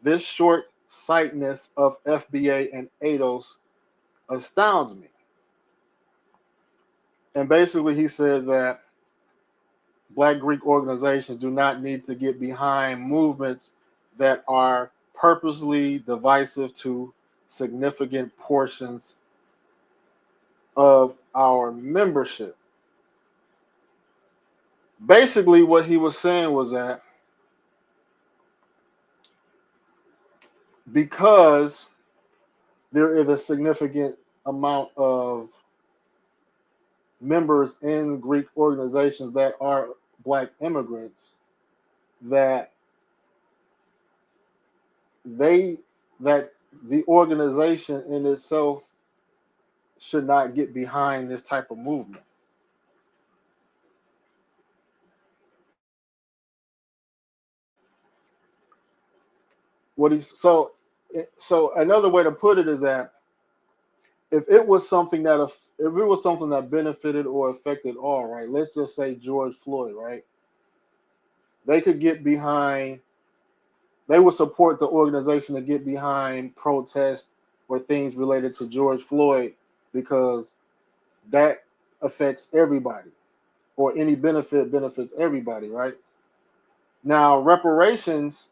This short-sightedness of FBA and ADOS astounds me. And basically, he said that Black Greek organizations do not need to get behind movements that are purposely divisive to significant portions of our membership. Basically, what he was saying was that because there is a significant amount of members in Greek organizations that are Black immigrants, that they that the organization in itself should not get behind this type of movement. What he's so another way to put it is that if it was something that benefited or affected all, right? Let's just say George Floyd, right? They could get behind. They would support the organization to get behind protests or things related to George Floyd because that affects everybody, or any benefit benefits everybody, right? Now, reparations,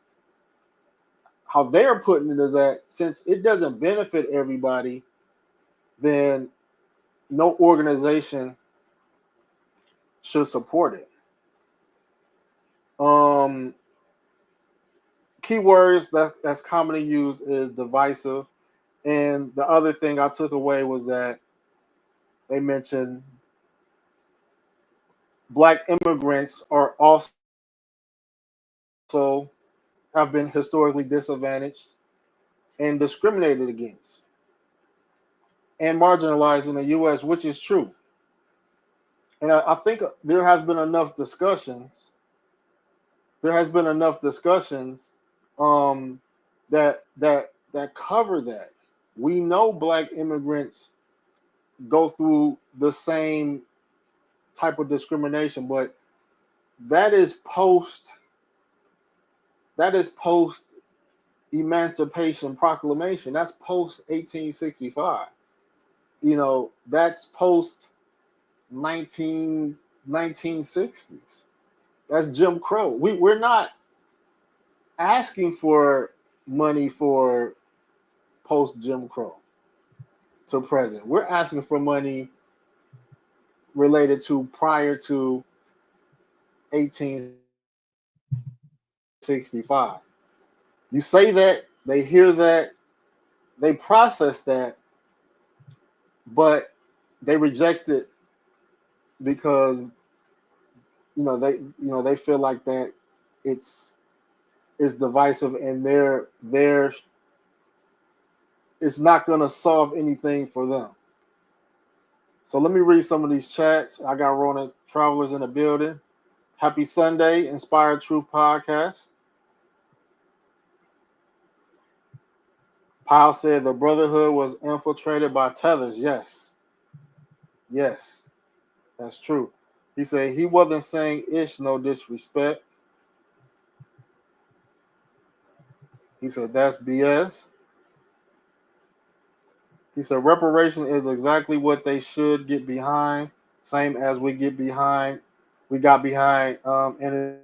how they're putting it is that since it doesn't benefit everybody, then no organization should support it. Um, Keywords that's commonly used is divisive, and the other thing I took away was that they mentioned Black immigrants are also have been historically disadvantaged and discriminated against and marginalized in the U.S., which is true. And I think there has been enough discussions. There has been enough discussions um, that cover that. We know Black immigrants go through the same type of discrimination, but that is post that is post Emancipation Proclamation. That's post 1865. That's post 1960s. That's Jim Crow. We're not asking for money for post Jim Crow to present. We're asking for money related to prior to 1865. You say that, they hear that, they process that, but they reject it because they feel like that it's divisive, and they're it's not going to solve anything for them. So let me read some of these chats. I got Rona Travelers in the building. Happy Sunday, Inspired Truth Podcast. Powell said the Brotherhood was infiltrated by tethers. Yes, that's true. He said he wasn't saying ish, no disrespect. He said that's BS. He said reparation is exactly what they should get behind, same as we got behind in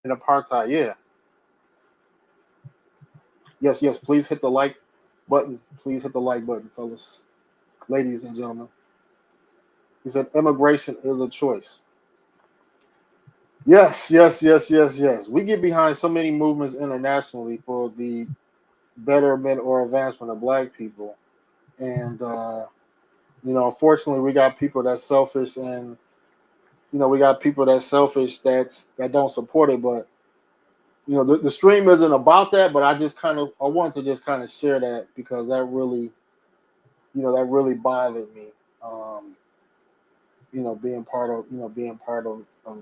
apartheid. Yeah. Yes. Please hit the like button. Please hit the like button, fellas, ladies and gentlemen. He said immigration is a choice. Yes. We get behind so many movements internationally for the betterment or advancement of Black people, and unfortunately, we got people that's selfish, and we got people that's selfish that don't support it. But the stream isn't about that. But I wanted to just kind of share that because that really bothered me. Being part of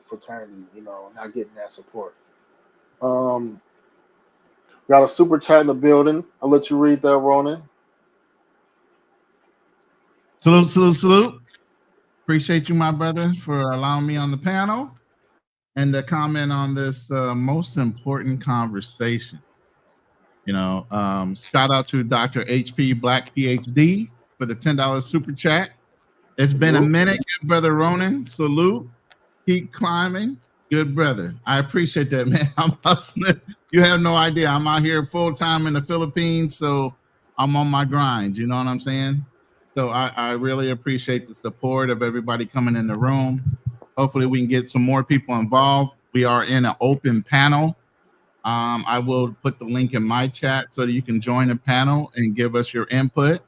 fraternity, not getting that support. Um, got a super chat in the building. I'll let you read that, Ronan. Salute. Appreciate you, my brother, for allowing me on the panel and to comment on this most important conversation. Shout out to Dr. HP Black PhD for the $10 super chat. It's been a minute, good brother Ronan. Salute. Keep climbing. Good brother. I appreciate that, man. I'm hustling. You have no idea. I'm out here full time in the Philippines, so I'm on my grind. You know what I'm saying? So I really appreciate the support of everybody coming in the room. Hopefully we can get some more people involved. We are in an open panel. I will put the link in my chat so that you can join the panel and give us your input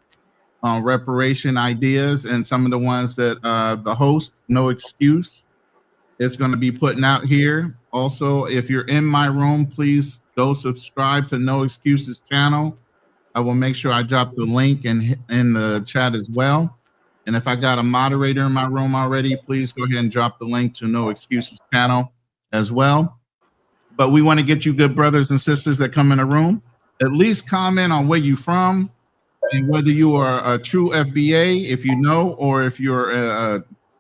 on reparation ideas and some of the ones that the host, No Excuse, is going to be putting out here. Also, if you're in my room, please go subscribe to No Excuses channel. I will make sure I drop the link in the chat as well. And if I got a moderator in my room already, please go ahead and drop the link to No Excuses channel as well. But we want to get you good brothers and sisters that come in the room, at least comment on where you're from and whether you are a true FBA, if you know, or if you're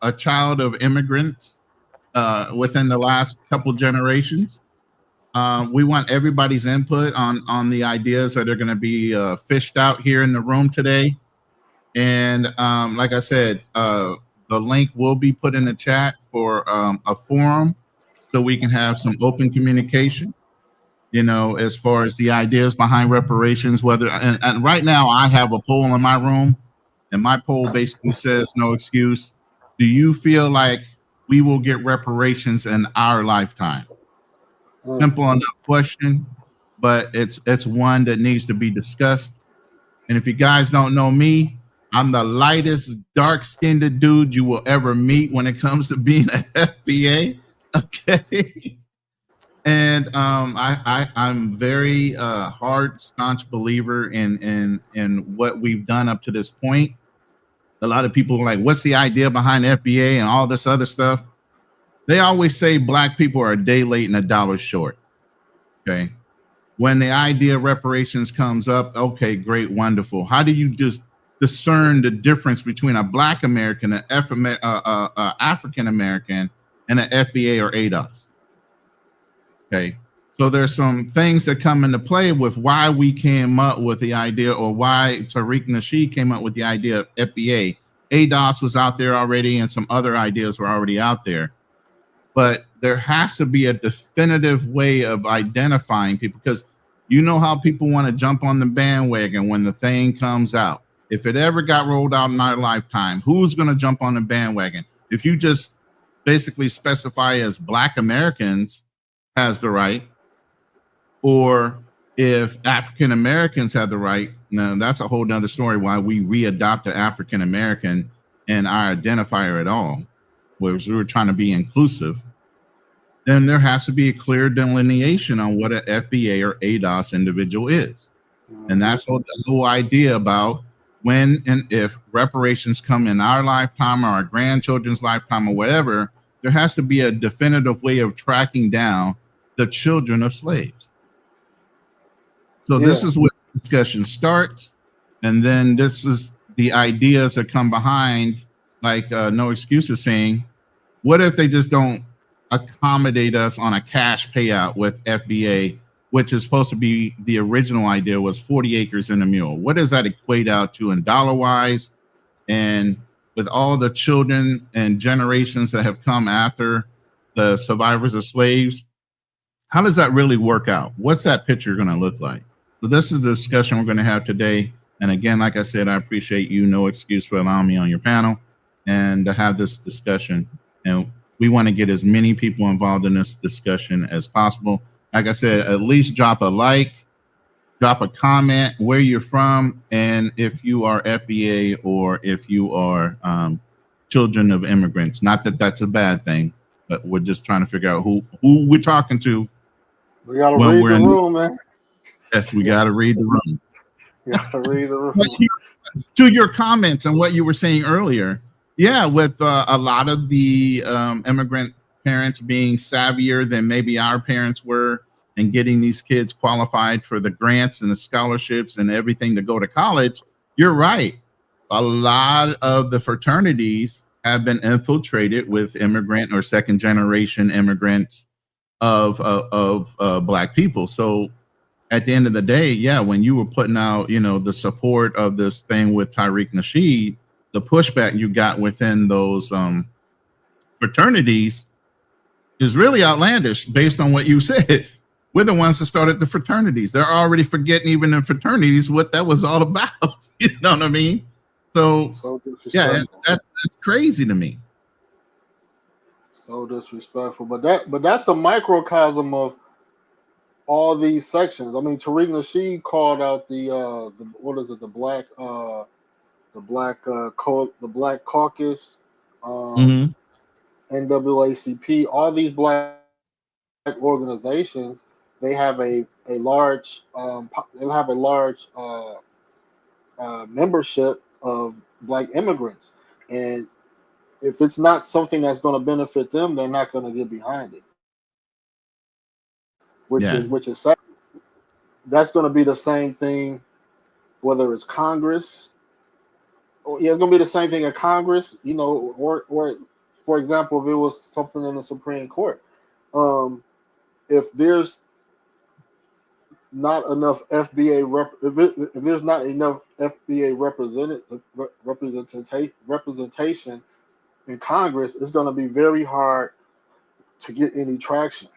a child of immigrants within the last couple generations. We want everybody's input on the ideas that are going to be fished out here in the room today. And like I said, the link will be put in the chat for a forum so we can have some open communication, as far as the ideas behind reparations, and right now I have a poll in my room, and my poll basically says, No Excuse, do you feel like we will get reparations in our lifetime? Simple enough question, but it's one that needs to be discussed. And if you guys don't know me, I'm the lightest, dark-skinned dude you will ever meet when it comes to being an FBA. Okay. And I'm very hard, staunch believer in what we've done up to this point. A lot of people are like, what's the idea behind FBA and all this other stuff? They always say black people are a day late and a dollar short. Okay. When the idea of reparations comes up, okay, great, wonderful. How do you just discern the difference between a black American, an African American, and an FBA or ADOS? Okay, so there's some things that come into play with why we came up with the idea, or why Tariq Nasheed came up with the idea of FBA. ADOS was out there already, and some other ideas were already out there. But there has to be a definitive way of identifying people, because you know how people want to jump on the bandwagon when the thing comes out. If it ever got rolled out in our lifetime, who's going to jump on the bandwagon? If you just basically specify as black Americans has the right, or if African Americans have the right, now that's a whole nother story why we readopt the African American in our identifier at all, whereas we were trying to be inclusive. Then there has to be a clear delineation on what an FBA or ADOS individual is. And that's the whole idea about when and if reparations come in our lifetime or our grandchildren's lifetime or whatever, there has to be a definitive way of tracking down the children of slaves. So this is where the discussion starts. And then this is the ideas that come behind, like No Excuses saying, what if they just don't accommodate us on a cash payout with FBA, which is supposed to be the original idea was 40 acres and a mule. What does that equate out to in dollar wise? And with all the children and generations that have come after the survivors of slaves, how does that really work out? What's that picture going to look like? So this is the discussion we're going to have today. And again, like I said, I appreciate you, No Excuse, for allowing me on your panel and to have this discussion. And we want to get as many people involved in this discussion as possible. Like I said, at least drop a like, drop a comment where you're from, and if you are FBA or if you are children of immigrants. Not that that's a bad thing, but we're just trying to figure out who we're talking to. We got to read the room, man. Yes, we got to read the room. We got to read the room. To your comments and what you were saying earlier, yeah, with a lot of the immigrant parents being savvier than maybe our parents were and getting these kids qualified for the grants and the scholarships and everything to go to college, you're right. A lot of the fraternities have been infiltrated with immigrant or second generation immigrants of Black people. So at the end of the day, yeah, when you were putting out, the support of this thing with Tariq Nasheed, the pushback you got within those fraternities is really outlandish based on what you said. We're the ones that started the fraternities. They're already forgetting even in fraternities what that was all about. You know what I mean? So yeah, that's crazy to me. So disrespectful. But that's a microcosm of all these sections. I mean, Tariq Nasheed called out the what is it, the black caucus, Mm-hmm. NAACP, all these black organizations. They have a large membership of black immigrants, and if it's not something that's going to benefit them, they're not going to get behind it. Yeah. Which is sad. That's going to be the same thing, whether it's Congress. Yeah, it's gonna be the same thing in Congress, or for example, if it was something in the Supreme Court, if there's not enough if there's not enough FBA representation in Congress, it's going to be very hard to get any traction.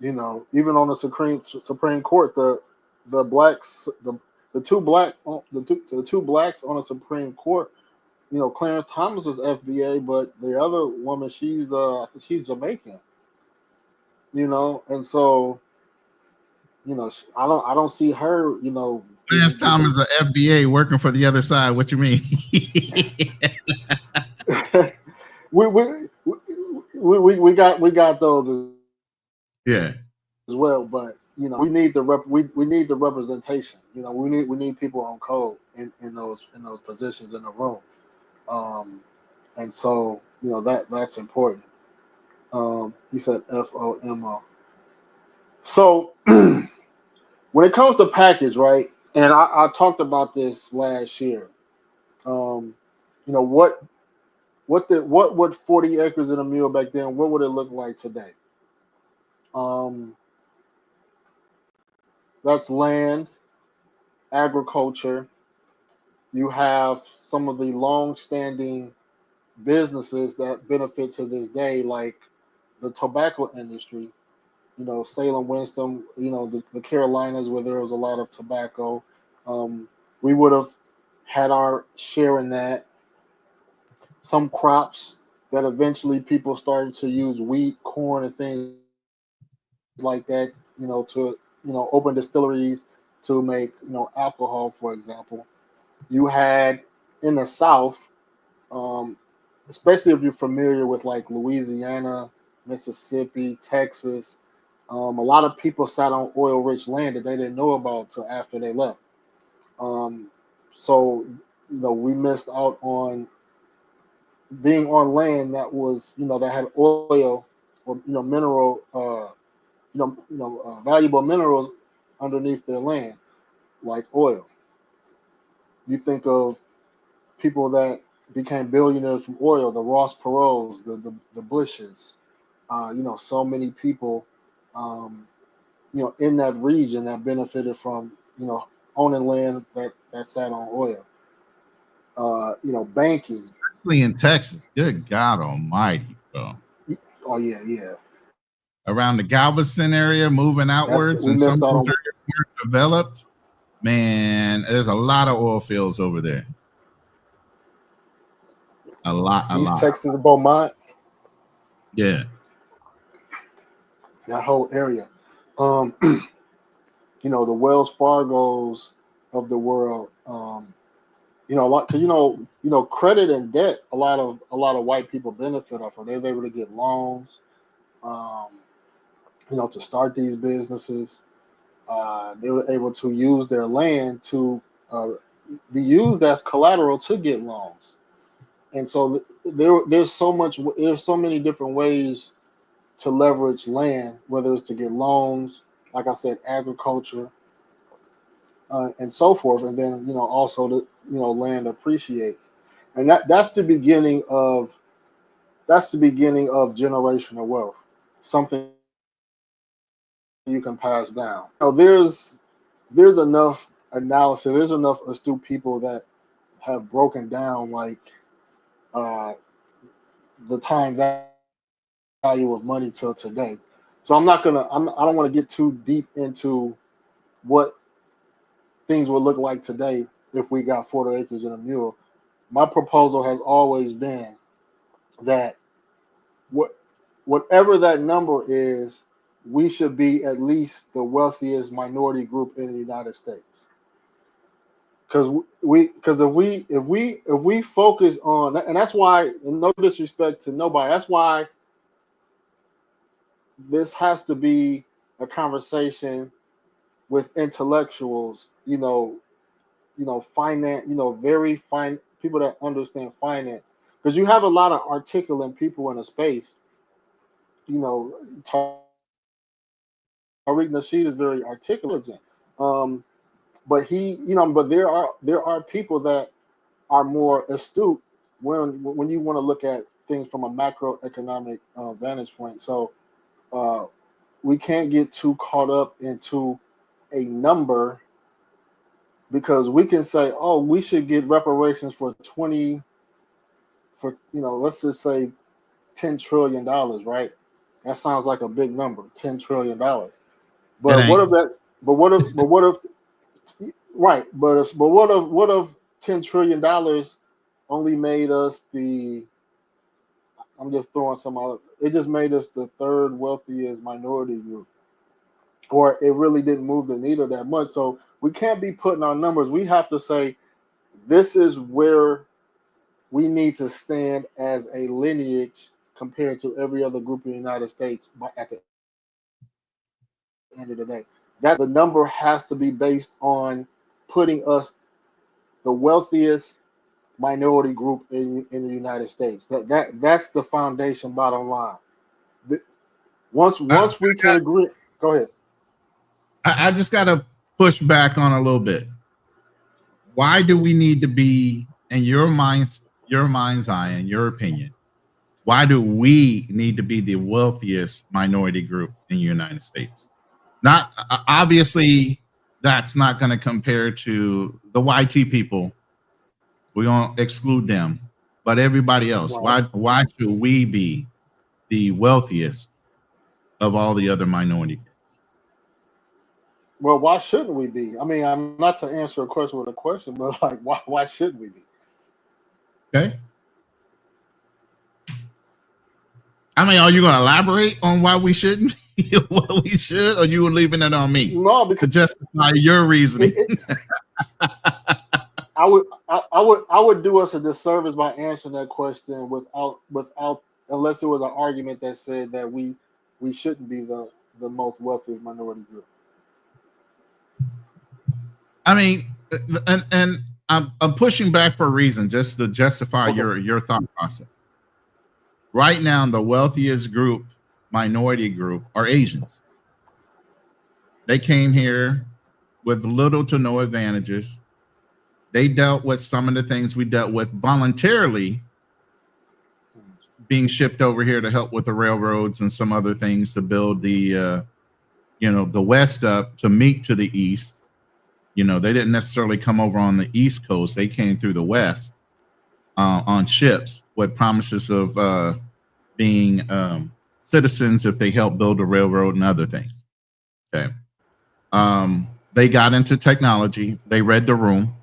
Even on the Supreme Court, the blacks the two blacks on the Supreme Court. Clarence Thomas is FBA, but the other woman, I think she's Jamaican. And so I don't see her. Lance Thomas, an FBA working for the other side. What you mean? we got those. Yeah. As well, but we need we need the representation. We need people on code in those positions in the room. And so that's important. He said FOMO. So when it comes to package, right? And I talked about this last year. What would 40 acres in a mule back then? What would it look like today? That's land, agriculture. You have some of the long-standing businesses that benefit to this day, like the tobacco industry. Salem, Winston. The Carolinas, where there was a lot of tobacco. We would have had our share in that. Some crops that eventually people started to use wheat, corn, and things like that. To open distilleries to make alcohol, for example. You had in the South, um, especially if you're familiar with like Louisiana, Mississippi, Texas. A lot of people sat on oil-rich land that they didn't know about till after they left. Um, so we missed out on being on land that was that had oil or mineral valuable minerals underneath their land like oil. You think of people that became billionaires from oil, the Ross Perots, the Bushes, so many people, in that region that benefited from, owning land that sat on oil. Banking. Especially in Texas. Good God Almighty, bro. Oh yeah. Around the Galveston area, moving outwards, and some of those areas weren't developed. Man, there's a lot of oil fields over there. A lot. East Texas, Beaumont. Yeah. That whole area. The Wells Fargos of the world. A lot because credit and debt. A lot of white people benefit off of. They're able to get loans. To start these businesses. They were able to use their land to be used as collateral to get loans. And so there's so many different ways to leverage land, whether it's to get loans, like I said, agriculture, and so forth. And then also the land appreciates, and that's the beginning of generational wealth, something you can pass down. There's there's enough analysis, there's enough astute people that have broken down like uh, the time value of money till today. So I'm not gonna. I don't want to get too deep into what things would look like today if we got 40 acres and a mule. My proposal has always been that what whatever that number is, we should be at least the wealthiest minority group in the United States. Because if we focus on, and that's why, and no disrespect to nobody, that's why this has to be a conversation with intellectuals, finance, very fine people that understand finance. Because you have a lot of articulate people in a space. Tariq Nasheed is very articulate, um, but there are people that are more astute when you want to look at things from a macroeconomic vantage point. So uh, we can't get too caught up into a number because we can say, oh, we should get reparations for 20 for let's just say $10 trillion, right? That sounds like a big number, $10 trillion. It But what ain't. if that? But what if right? But what if $10 trillion only made us the? I'm just throwing some out. It just made us the third wealthiest minority group, or it really didn't move the needle that much. So we can't be putting our numbers. We have to say this is where we need to stand as a lineage compared to every other group in the United States at the end of the day. That the number has to be based on putting us the wealthiest minority group in the United States. That's the foundation bottom line. The- Once I, once we can agree, go ahead. I just got to push back on a little bit. Why do we need to be, in your mind's eye, in your opinion? Why do we need to be the wealthiest minority group in the United States? Not obviously, that's not going to compare to the YT people. We're going to exclude them, but everybody else. Right. Why should we be the wealthiest of all the other minority groups? Well, why shouldn't we be? I mean, I'm not to answer a question with a question, but like, why shouldn't we be? Okay. I mean, are you going to elaborate on why we shouldn't? What we should, or you leaving it on me No, to because justify your it, reasoning? it, I would do us a disservice by answering that question without unless it was an argument that said that we shouldn't be the most wealthy minority group. I mean, and I'm pushing back for a reason, just to justify Okay. your thought process. Right now, the wealthiest group, minority group, are Asians. They came here with little to no advantages. They dealt with some of the things we dealt with voluntarily, being shipped over here to help with the railroads and some other things to build the West up to meet to the East. They didn't necessarily come over on the East Coast. They came through the West on ships with promises of being citizens if they helped build a railroad and other things. Okay. They got into technology. They read the room,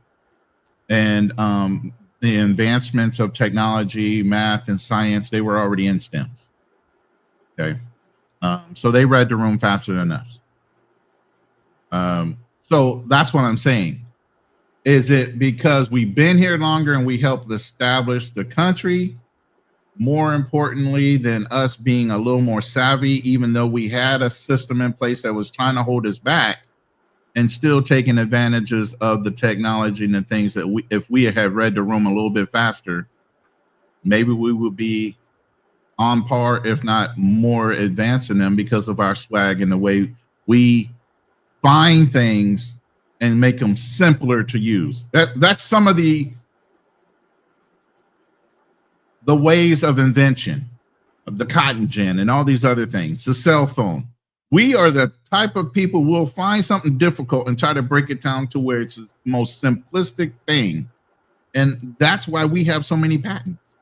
and the advancements of technology, math, and science, they were already in STEMs. Okay. So they read the room faster than us. So that's what I'm saying. Is it because we've been here longer and we helped establish the country more importantly than us being a little more savvy, even though we had a system in place that was trying to hold us back and still taking advantages of the technology and the things that if we had read the room a little bit faster, maybe we would be on par, if not more advanced than them because of our swag and the way we find things and make them simpler to use. That's some of the ways of invention, of the cotton gin and all these other things, the cell phone. We are the type of people will find something difficult and try to break it down to where it's the most simplistic thing. And that's why we have so many patents.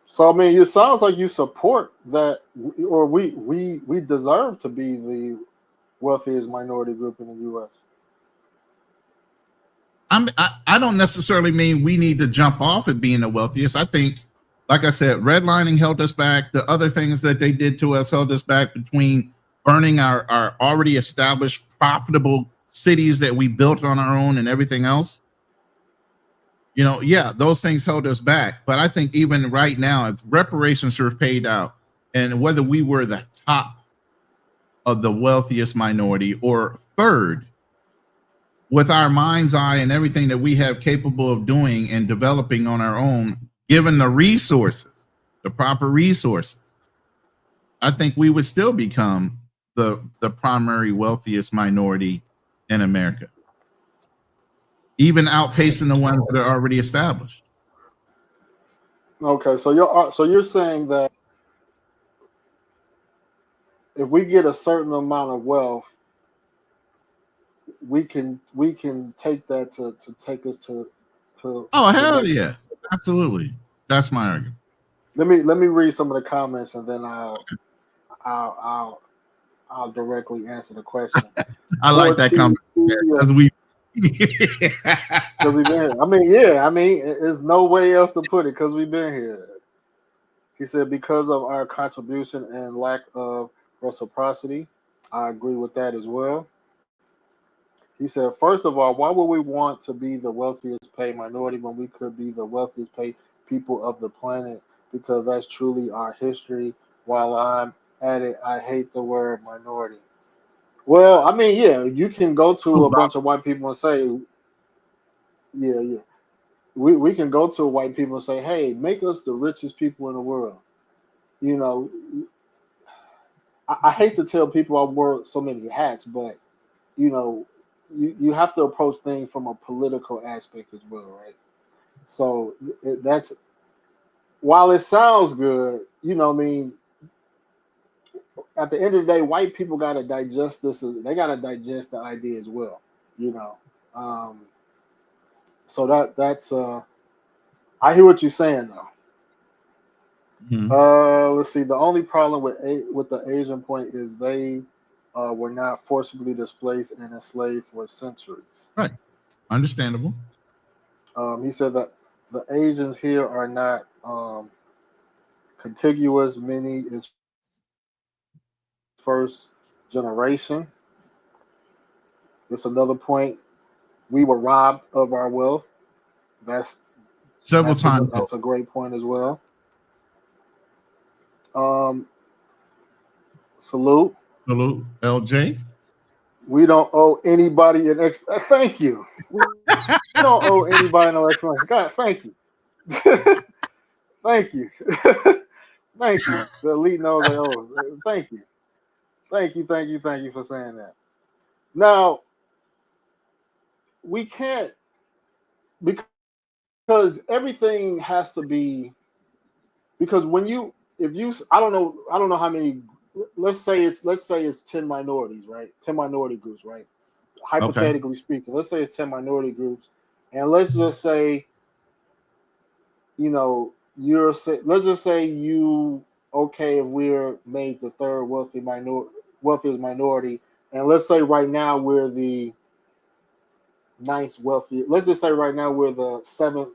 So I mean, it sounds like you support that, or we deserve to be the wealthiest minority group in the U.S. I don't necessarily mean we need to jump off at being the wealthiest. I think, like I said, redlining held us back. The other things that they did to us held us back, between burning our already established profitable cities that we built on our own and everything else. You know, yeah, those things held us back. But I think even right now, if reparations are paid out, and whether we were the top of the wealthiest minority or third, with our mind's eye and everything that we have capable of doing and developing on our own, given the resources, the proper resources, I think we would still become the primary wealthiest minority in America, even outpacing the ones that are already established. Okay, so you're saying that if we get a certain amount of wealth, we can take that to take us to Oh, the hell next. yeah. Absolutely. That's my argument. Let me read some of the comments, and then I'll I'll, I'll directly answer the question. I like that comment Cortesia, because we because we've been here. I mean, yeah, I mean, there's no way else to put it because we've been here. He said because of our contribution and lack of reciprocity. I agree with that as well. He said, first of all, why would we want to be the wealthiest paid minority when we could be the wealthiest paid people of the planet? Because that's truly our history. While I'm at it, I hate the word minority. Well, I mean, yeah, you can go to a bunch of white people and say, yeah, yeah. We can go to white people and say, hey, make us the richest people in the world. You know, I hate to tell people I wear so many hats, but you know, you have to approach things from a political aspect as well, right? So that's while it sounds good, you know, what I mean, at the end of the day, white people got to digest this. They got to digest the idea as well, you know. Um, so that's I hear what you're saying though. Mhm. Let's see. The only problem with the Asian point is they were not forcibly displaced and enslaved for centuries. Right. Understandable. He said that the Asians here are not contiguous. Many is first generation. It's another point. We were robbed of our wealth. That's Several times. that's a great point as well. Um, salute. Salute, LJ. We don't owe anybody an thank you. We don't owe anybody no explanation. God, thank you. Thank you. Thank you. The elite knows they owe us. Thank you. Thank you. Thank you. Thank you for saying that. Now, we can't, because everything has to be, because when you if you I don't know how many, let's say it's 10 minorities, right? 10 minority groups, right? Okay. Hypothetically speaking, let's say it's 10 minority groups, and let's just say, let's just say you, okay, if we're made the third wealthiest minority, and let's say right now we're the ninth wealthiest, let's just say right now we're the seventh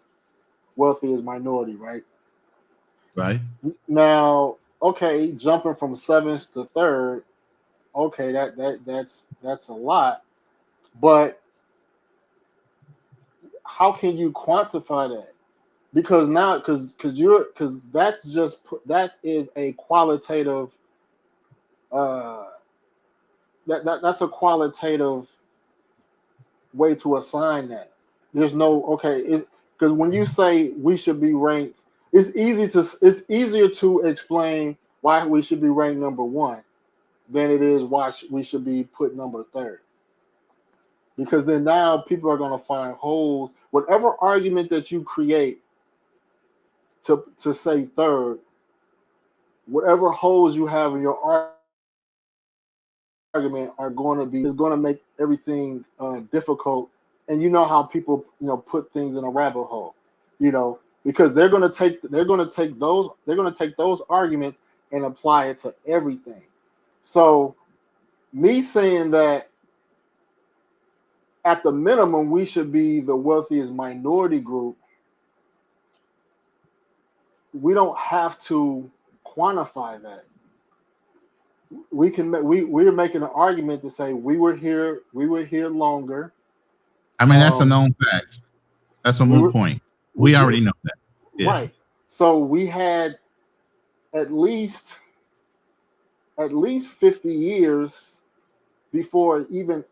wealthiest minority, right? Right. Now, okay, jumping from seventh to third, okay, that's a lot, but how can you quantify that? Because now, because that is a qualitative, uh that's a qualitative way to assign that. There's no, okay, because when you say we should be ranked, it's easier to explain why we should be ranked number one than it is why we should be put number third. Because then now people are going to find holes. Whatever argument that you create to say third, whatever holes you have in your argument are going to be is going to make everything difficult. And you know how people put things in a rabbit hole, because they're going to take those arguments and apply it to everything. So me saying that at the minimum we should be the wealthiest minority group, we don't have to quantify that. We're making an argument to say we were here longer. I mean, that's a Um, known fact. That's a we moot were point. we, We we, already know that. Yeah. right. So we had at least 50 years before even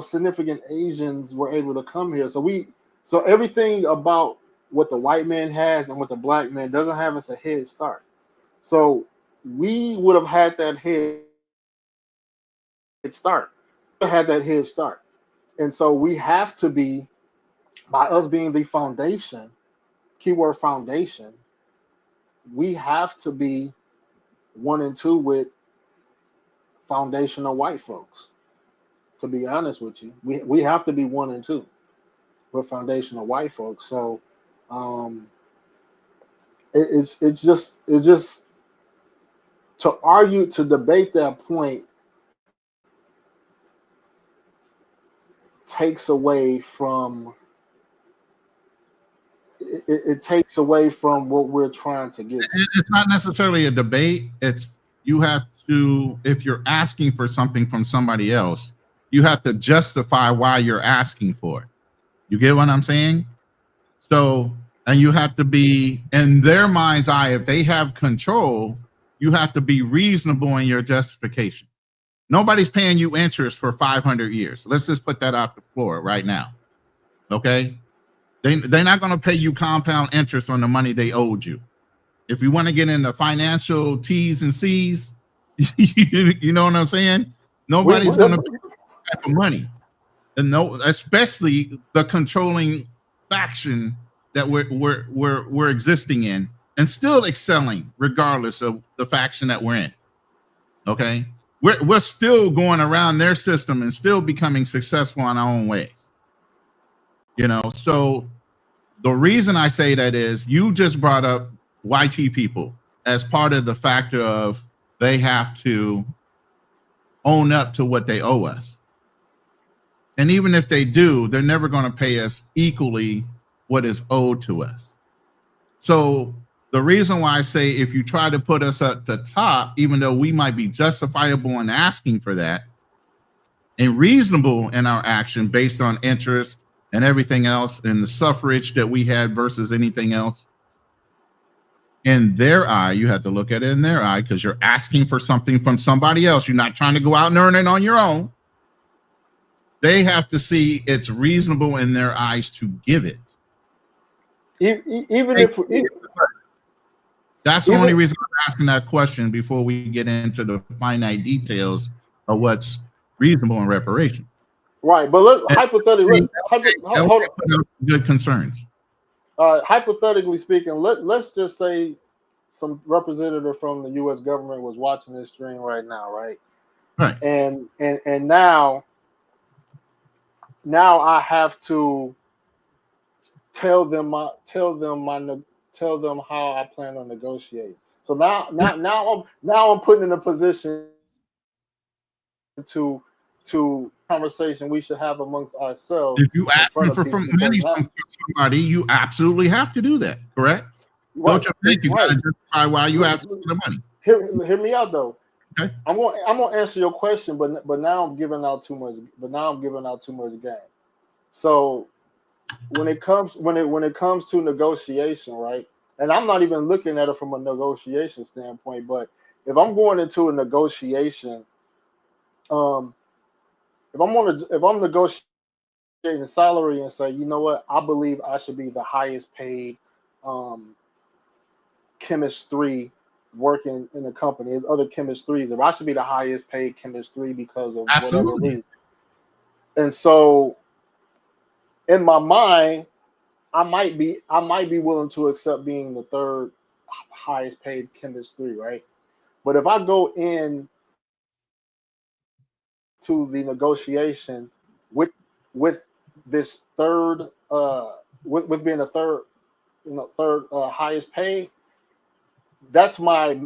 significant Asians were able to come here. So everything about what the white man has and what the black man doesn't have is a head start. So we would have had that head start. Had that head start. And so we have to be, by us being the foundation, keyword foundation, we have to be one and two with foundational white folks. To be honest with you, we have to be one and two with foundational white folks. So um, it's just to argue, to debate that point takes away from it takes away from what we're trying to get to. It's not necessarily a debate. It's you have to, if you're asking for something from somebody else, you have to justify why you're asking for it. You get what I'm saying? So, and you have to be in their mind's eye, if they have control, you have to be reasonable in your justification. Nobody's paying you interest for 500 years. Let's just put that off the floor right now. Okay? They're not going to pay you compound interest on the money they owed you. If you want to get into financial T's and C's, you know what I'm saying? We, Nobody's we, going to pay that type of money. And no, especially the controlling faction that we're existing in and still excelling regardless of the faction that we're in. Okay? We're still going around their system and still becoming successful in our own ways. So the reason I say that is you just brought up YT people as part of the factor of they have to own up to what they owe us. And even if they do, they're never going to pay us equally what is owed to us. So the reason why I say if you try to put us at the top, even though we might be justifiable in asking for that and reasonable in our action based on interest and everything else and the suffrage that we had versus anything else, in their eye, you have to look at it in their eye because you're asking for something from somebody else. You're not trying to go out and earn it on your own. They have to see it's reasonable in their eyes to give it. Even if that's the only reason I'm asking that question before we get into the finite details of what's reasonable in reparations. Right, but hypothetically, hold on. Good concerns. Hypothetically speaking, let's just say some representative from the U.S. government was watching this stream right now, right? Right. And now I have to tell them how I plan on negotiating. So now I'm put in a position to conversation we should have amongst ourselves. If you ask for money from somebody, you absolutely have to do that, correct? Right, don't you think you got to justify why you ask for the money? Hear me out though. Okay. I'm gonna answer your question, but now I'm giving out too much. Game. So when it comes to negotiation, right? And I'm not even looking at it from a negotiation standpoint, but if I'm going into a negotiation, if I'm negotiating salary and say, you know what, I believe I should be the highest paid chemist 3 working in the company. There's other chemist 3s. If I should be the highest paid chemist 3 because of whatever reason. And so in my mind, I might be willing to accept being the third highest paid chemist 3, right? But if I go in to the negotiation with this third with being a third highest pay. That's my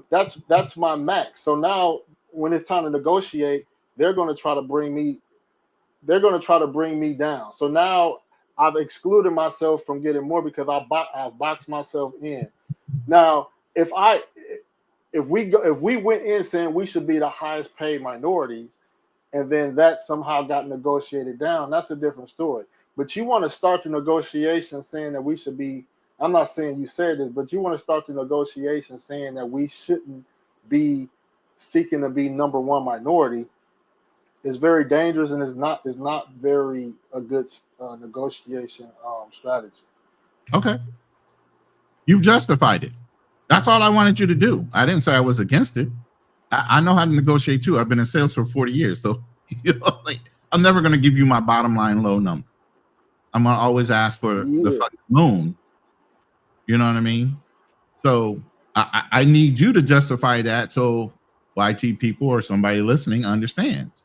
max. So now when it's time to negotiate, they're going to try to bring me down. So now I've excluded myself from getting more because I boxed myself in. Now if we went in saying we should be the highest paid minorities, and then that somehow got negotiated down, that's a different story. But you want to start the negotiation saying that we should be, I'm not saying you said this, but you want to start the negotiation saying that we shouldn't be seeking to be number one minority, is very dangerous, and is not very a good negotiation strategy. Okay. You've justified it. That's all I wanted you to do. I didn't say I was against it. I know how to negotiate too. I've been in sales for 40 years. So, like, I'm never going to give you my bottom line low number. I'm going to always ask for the fucking moon. You know what I mean? So I need you to justify that so YT people or somebody listening understands.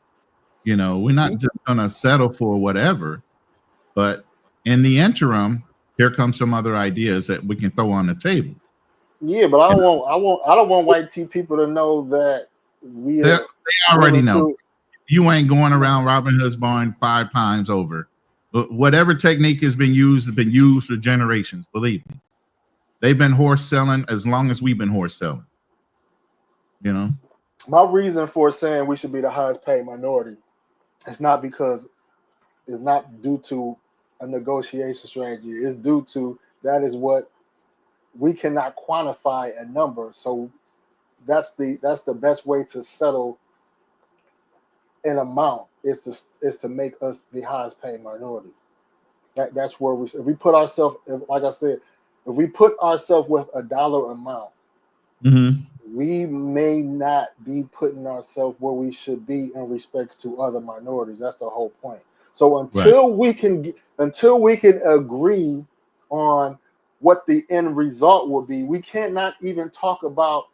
You know, we're not just going to settle for whatever, but in the interim, here comes some other ideas that we can throw on the table. Yeah, but I don't want white people to know that they already know. You ain't going around Robin Hood's barn 5 times over. Whatever technique has been used for generations. Believe me, they've been horse selling as long as we've been horse selling. You know, my reason for saying we should be the highest paid minority is not due to a negotiation strategy. It's due to that is what we cannot quantify a number. So that's the best way to settle an amount is to make us the highest paid minority. That's where if we put ourselves, like I said, if we put ourselves with a dollar amount, we may not be putting ourselves where we should be in respects to other minorities. That's the whole point. So until we can agree on what the end result will be, we cannot even talk about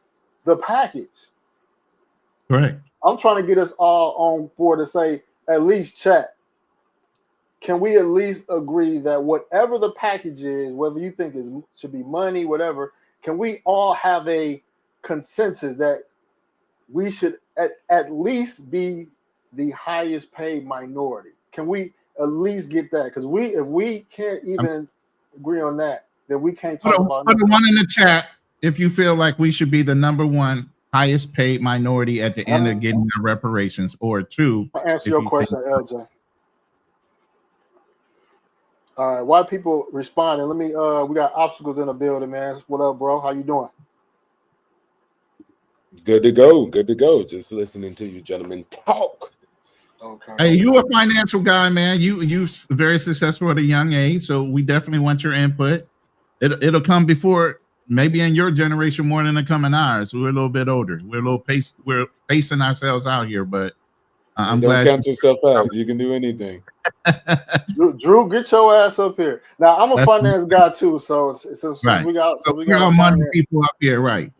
the package. Correct. I'm trying to get us all on board to say, at least chat. Can we at least agree that whatever the package is, whether you think it should be money, whatever, can we all have a consensus that we should at least be the highest paid minority? Can we at least get that? Because if we can't even agree on that, then we can't talk about put one in the chat if you feel like we should be the number one highest paid minority at the end of getting the reparations, or 2. I'll answer your question, LJ. All right, why people responding? Let me. We got obstacles in the building, man. What up, bro? How you doing? Good to go. Good to go. Just listening to you gentlemen talk. Okay. Hey, you a financial guy, man. You very successful at a young age, so we definitely want your input. It'll come before, maybe in your generation more than it come in ours. We're a little bit older. We're pacing ourselves out here, but I'm glad. Don't count yourself out. You can do anything. Drew, get your ass up here. Now I'm a finance guy too, so right. we got money people up here, right?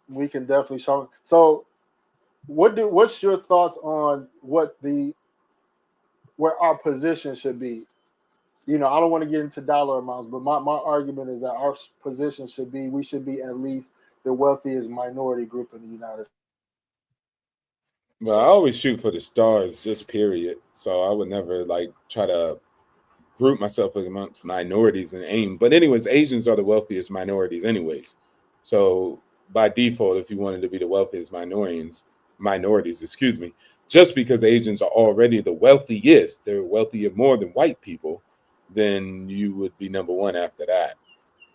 We can definitely show. So, what's your thoughts on where our position should be? You know, I don't want to get into dollar amounts, but my argument is that our position should be we should be at least the wealthiest minority group in the United States. Well, I always shoot for the stars, just period. So I would never try to group myself amongst minorities and aim. But anyways, Asians are the wealthiest minorities anyways. So by default, if you wanted to be the wealthiest minorities, just because Asians are already the wealthiest, they're wealthier more than white people, then you would be number one after that.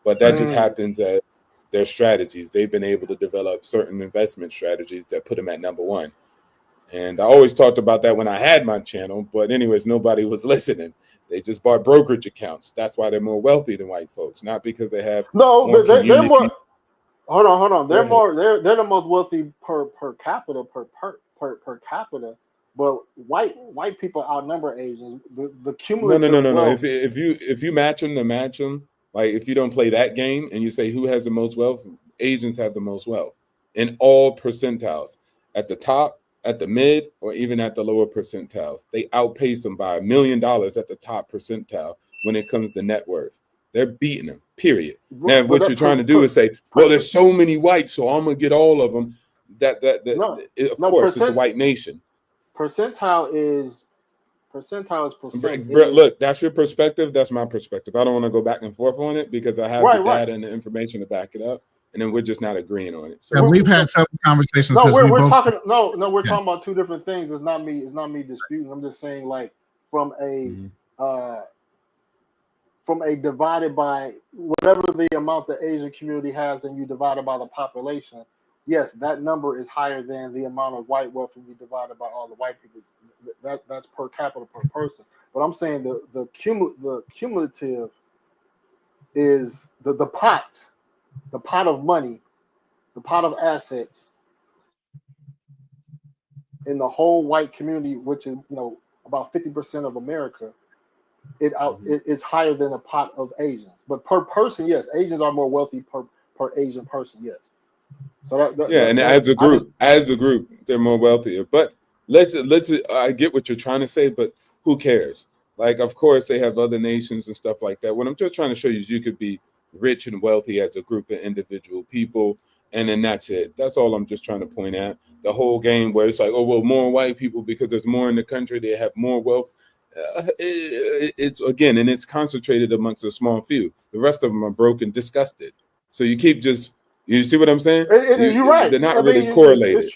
But that just happens that their strategies, they've been able to develop certain investment strategies that put them at number one. And I always talked about that when I had my channel, but anyways, nobody was listening. They just bought brokerage accounts. That's why they're more wealthy than white folks, not because they have they're more. Hold on. They're the most wealthy per capita, but white people outnumber Asians. The cumulative. No. If you match them, like if you don't play that game and you say who has the most wealth, Asians have the most wealth in all percentiles. At the top, at the mid or even at the lower percentiles. They outpace them by $1 million at the top percentile when it comes to net worth. They're beating them, period. Now, what you're trying to do is say, well, there's so many whites, so I'm going to get all of them. Of course, it's a white nation. Percentile is percent. Look, that's your perspective. That's my perspective. I don't want to go back and forth on it because I have the data and the information to back it up, and then we're just not agreeing on it. So we've had several conversations. No, we're talking. We're talking about two different things. It's not me disputing. I'm just saying, like, from a divided by whatever the amount the Asian community has, and you divide it by the population. Yes, that number is higher than the amount of white wealth when you divide it by all the white people. That's per capita per person. But I'm saying the cumulative is the pot of money, the pot of assets in the whole white community, which is about 50% of America. It's higher than a pot of Asians. But per person, yes, Asians are more wealthy per Asian person, yes. So and as a group, they're more wealthier. But let's I get what you're trying to say, but who cares? Like, of course, they have other nations and stuff like that. What I'm just trying to show you is you could be rich and wealthy as a group of individual people, and then that's it. That's all I'm just trying to point at. The whole game where it's like, oh, well, more white people because there's more in the country, they have more wealth. It's again, and it's concentrated amongst a small few. The rest of them are broke and disgusted. So you keep you see what I'm saying? You're right. They're not really correlated.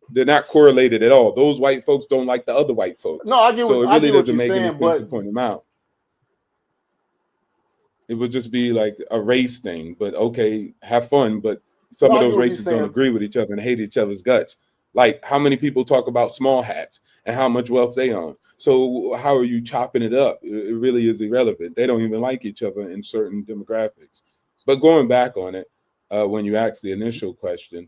They're not correlated at all. Those white folks don't like the other white folks. No, I get. So it really doesn't make any sense to point them out. It would just be like a race thing. But okay, have fun. But some of those races don't agree with each other and hate each other's guts. Like, how many people talk about small hats and how much wealth they own? So how are you chopping it up? It really is irrelevant. They don't even like each other in certain demographics. But going back on it, when you asked the initial question,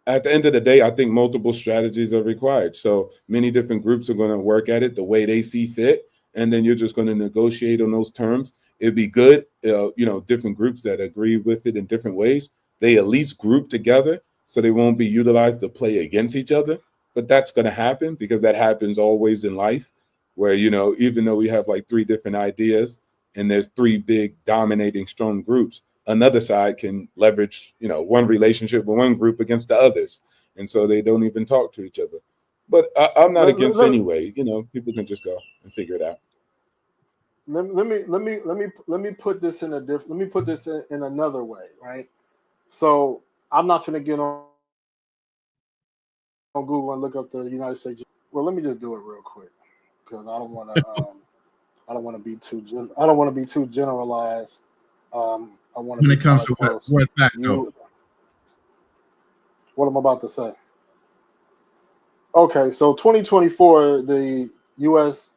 at the end of the day, I think multiple strategies are required. So many different groups are going to work at it the way they see fit, and then you're just going to negotiate on those terms. It'd be good, different groups that agree with it in different ways. They at least group together so they won't be utilized to play against each other. But that's going to happen because that happens always in life where, even though we have like 3 different ideas and there's 3 big dominating strong groups, another side can leverage, one relationship with one group against the others. And so they don't even talk to each other. But I'm not against anyway. People can just go and figure it out. Let me put this in in another way, right? So I'm not going to get on Google and look up the United States. Well, let me just do it real quick because I don't want to be too generalized. I want to. When it comes to what fact, what I'm about to say. Okay, so 2024, the U.S.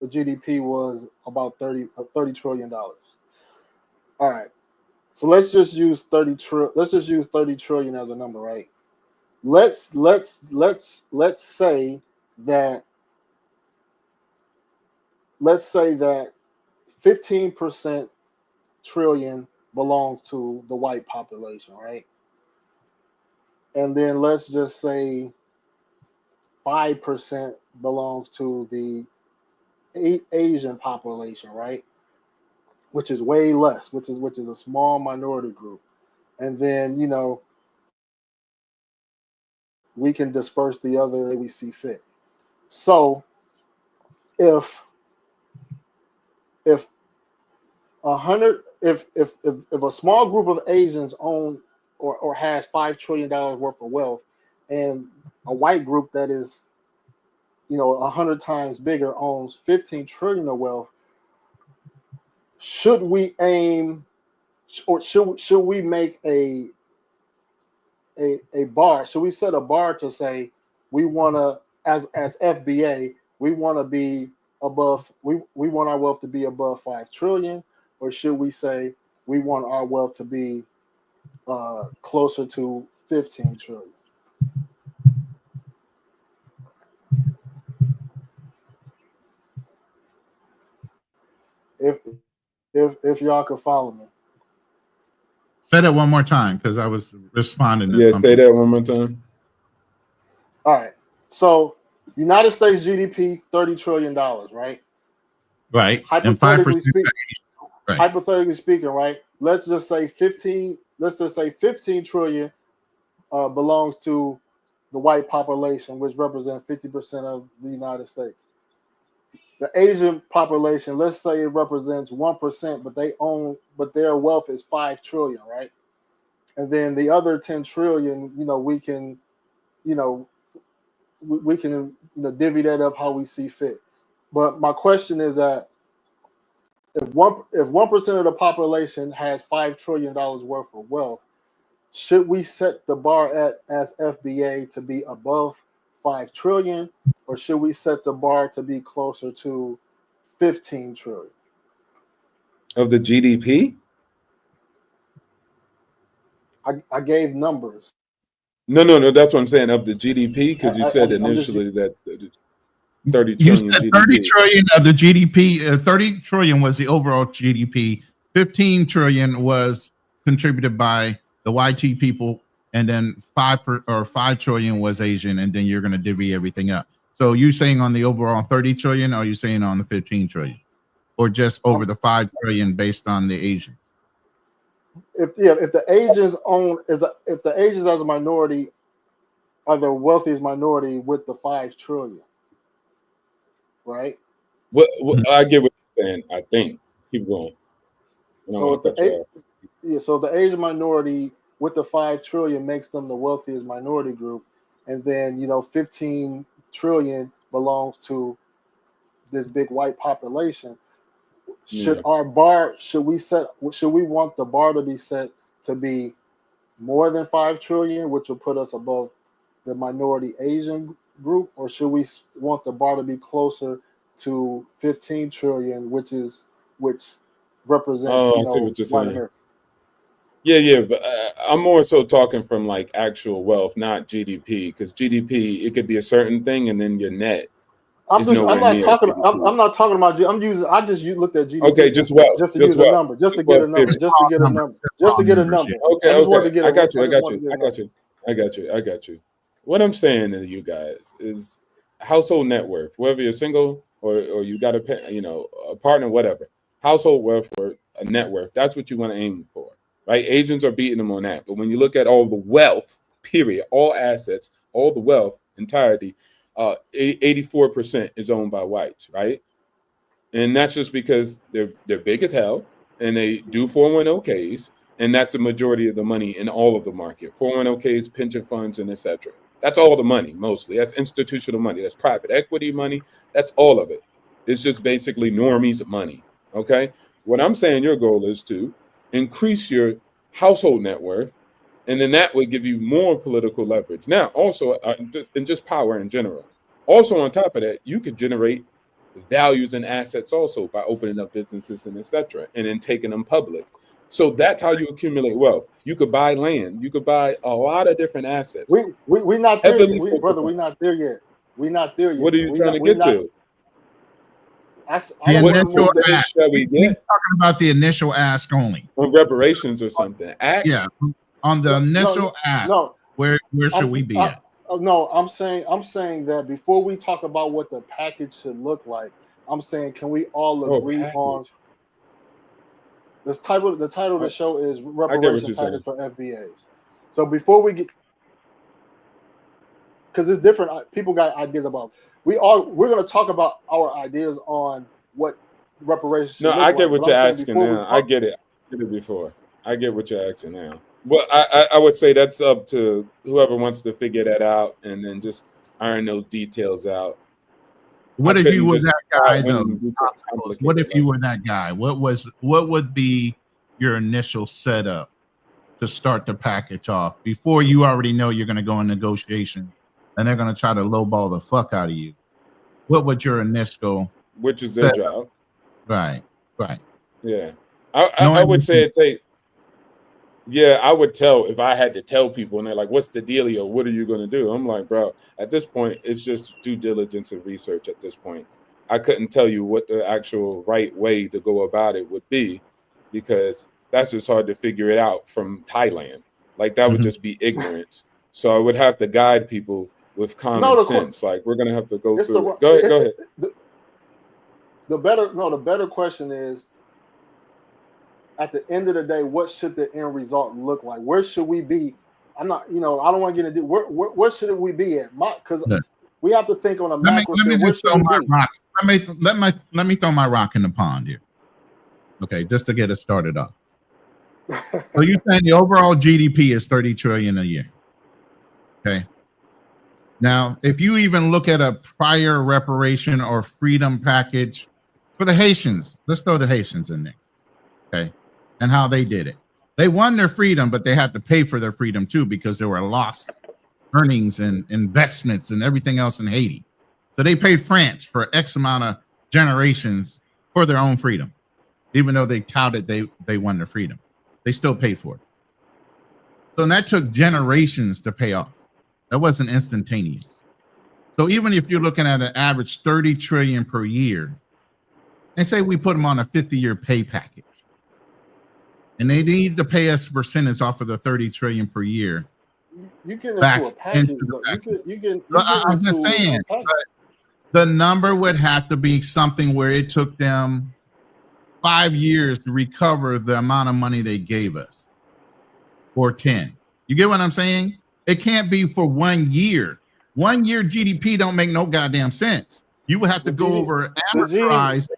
GDP was about $30 trillion. All right, so let's just use 30 trillion as a number, right? Let's say that 15% trillion belongs to the white population, right? And then let's just say 5% belongs to the Asian population, right? Which is way less, which is a small minority group. And then, we can disperse the other way we see fit. So if a small group of Asians own or has $5 trillion worth of wealth, and a white group that is 100 times bigger owns 15 trillion of wealth, should we aim, or should we make a bar? Should we set a bar to say we want to, as FBA, we want to be above, we want our wealth to be above 5 trillion, or should we say we want our wealth to be closer to 15 trillion? If y'all could follow me. Say that one more time because I was responding to something. Say that one more time. So United States GDP $30 trillion, right? Right. And 5%. Right. Hypothetically speaking, right? Let's just say 15 trillion belongs to the white population, which represents 50% of the United States. The Asian population, let's say it represents 1%, but their wealth is 5 trillion, right? And then the other 10 trillion, we can, we can, divvy that up how we see fit. But my question is that if 1% of the population has $5 trillion worth of wealth, should we set the bar as FBA to be above 5 trillion, or should we set the bar to be closer to 15 trillion of the GDP? I gave numbers. No. That's what I'm saying, of the GDP, because you said initially that 30 trillion. You said 30 GDP. trillion of the GDP. 30 trillion was the overall GDP. 15 trillion was contributed by the YT people, and then 5 trillion was Asian, and then you're going to divvy everything up. So you saying on the overall 30 trillion, or are you saying on the 15 trillion, or just over the 5 trillion based on the Asians? If the Asians as a minority are the wealthiest minority with the 5 trillion, right? What I get what you're saying. I think keep going. So the Asian minority with the 5 trillion makes them the wealthiest minority group, and then 15 trillion belongs to this big white population. Should we want the bar to be set to be more than 5 trillion, which will put us above the minority Asian group, or should we want the bar to be closer to 15 trillion, which represents I see what you're white saying. America? Yeah, but I'm more so talking from like actual wealth, not GDP, because GDP, it could be a certain thing, and then your net. I'm not talking about. I just looked at GDP. Okay, just wealth. Just to use a number. Just to get a number. Just to get a number. Okay. I got you. What I'm saying to you guys is household net worth. Whether you're single or you got a partner, whatever. Household worth or a net worth. That's what you want to aim for, right? Asians are beating them on that. But when you look at all the wealth, period, all assets, all the wealth, entirety. 84% is owned by whites, right? And that's just because they're big as hell, and they do 401ks, and that's the majority of the money in all of the market. 401ks, pension funds, and etc. That's all the money, mostly. That's institutional money. That's private equity money. That's all of it. It's just basically normies money, okay? What I'm saying your goal is to increase your household net worth, and then that would give you more political leverage. Now, also, and just power in general. Also, on top of that, you could generate values and assets also by opening up businesses and etc. and then taking them public. So that's how you accumulate wealth. You could buy land. You could buy a lot of different assets. We're not there yet. Brother, we're not there yet. We're not there yet. What are you trying to get to? What stage shall we get? We're talking about the initial ask only. On reparations or something. Yeah. On the initial ask. Where should we be at? No, I'm saying that before we talk about what the package should look like, I'm saying, can we all agree on this title? The title of the show is Reparations Package for FBAs. So before we get, because it's different, people got ideas about. We're going to talk about our ideas on what reparations. No, I get what you're asking now. I get it. I get it before. I get what you're asking now. Well, I would say that's up to whoever wants to figure that out and then just iron those details out. What if you were that guy, though? What if you were that guy? What would be your initial setup to start the package off before you already know you're going to go in negotiation and they're going to try to lowball the fuck out of you? What would your initial? Which is their job. Right. Yeah. I would say it takes. Yeah, I would tell if I had to tell people and they're like, what's the dealio? What are you going to do? I'm like, bro, at this point, it's just due diligence and research at this point. I couldn't tell you what the actual right way to go about it would be because that's just hard to figure it out from Thailand. Like that would just be ignorance. So I would have to guide people with common sense. Like we're gonna have to go through it. Go ahead. The better question is, at the end of the day, what should the end result look like? Where should we be? I'm not, I don't want to get into where should we be at? Because we have to think on a macro scale. Where should we be? Rock. Let me throw my rock in the pond here. Okay, just to get it started off. So you're saying the overall GDP is 30 trillion a year. Okay. Now, if you even look at a prior reparation or freedom package for the Haitians, let's throw the Haitians in there. Okay. And how they did it. They won their freedom, but they had to pay for their freedom too, because there were lost earnings and investments and everything else in Haiti. So they paid France for X amount of generations for their own freedom. Even though they touted they won their freedom, they still paid for it. So that took generations to pay off. That wasn't instantaneous. So even if you're looking at an average 30 trillion per year, and say we put them on a 50-year pay package, and they need to pay us a percentage off of the 30 trillion per year. You get into a package. I'm just saying, the number would have to be something where it took them 5 years to recover the amount of money they gave us, or 10. You get what I'm saying? It can't be for 1 year. 1 year GDP don't make no goddamn sense. You would have to go over amortize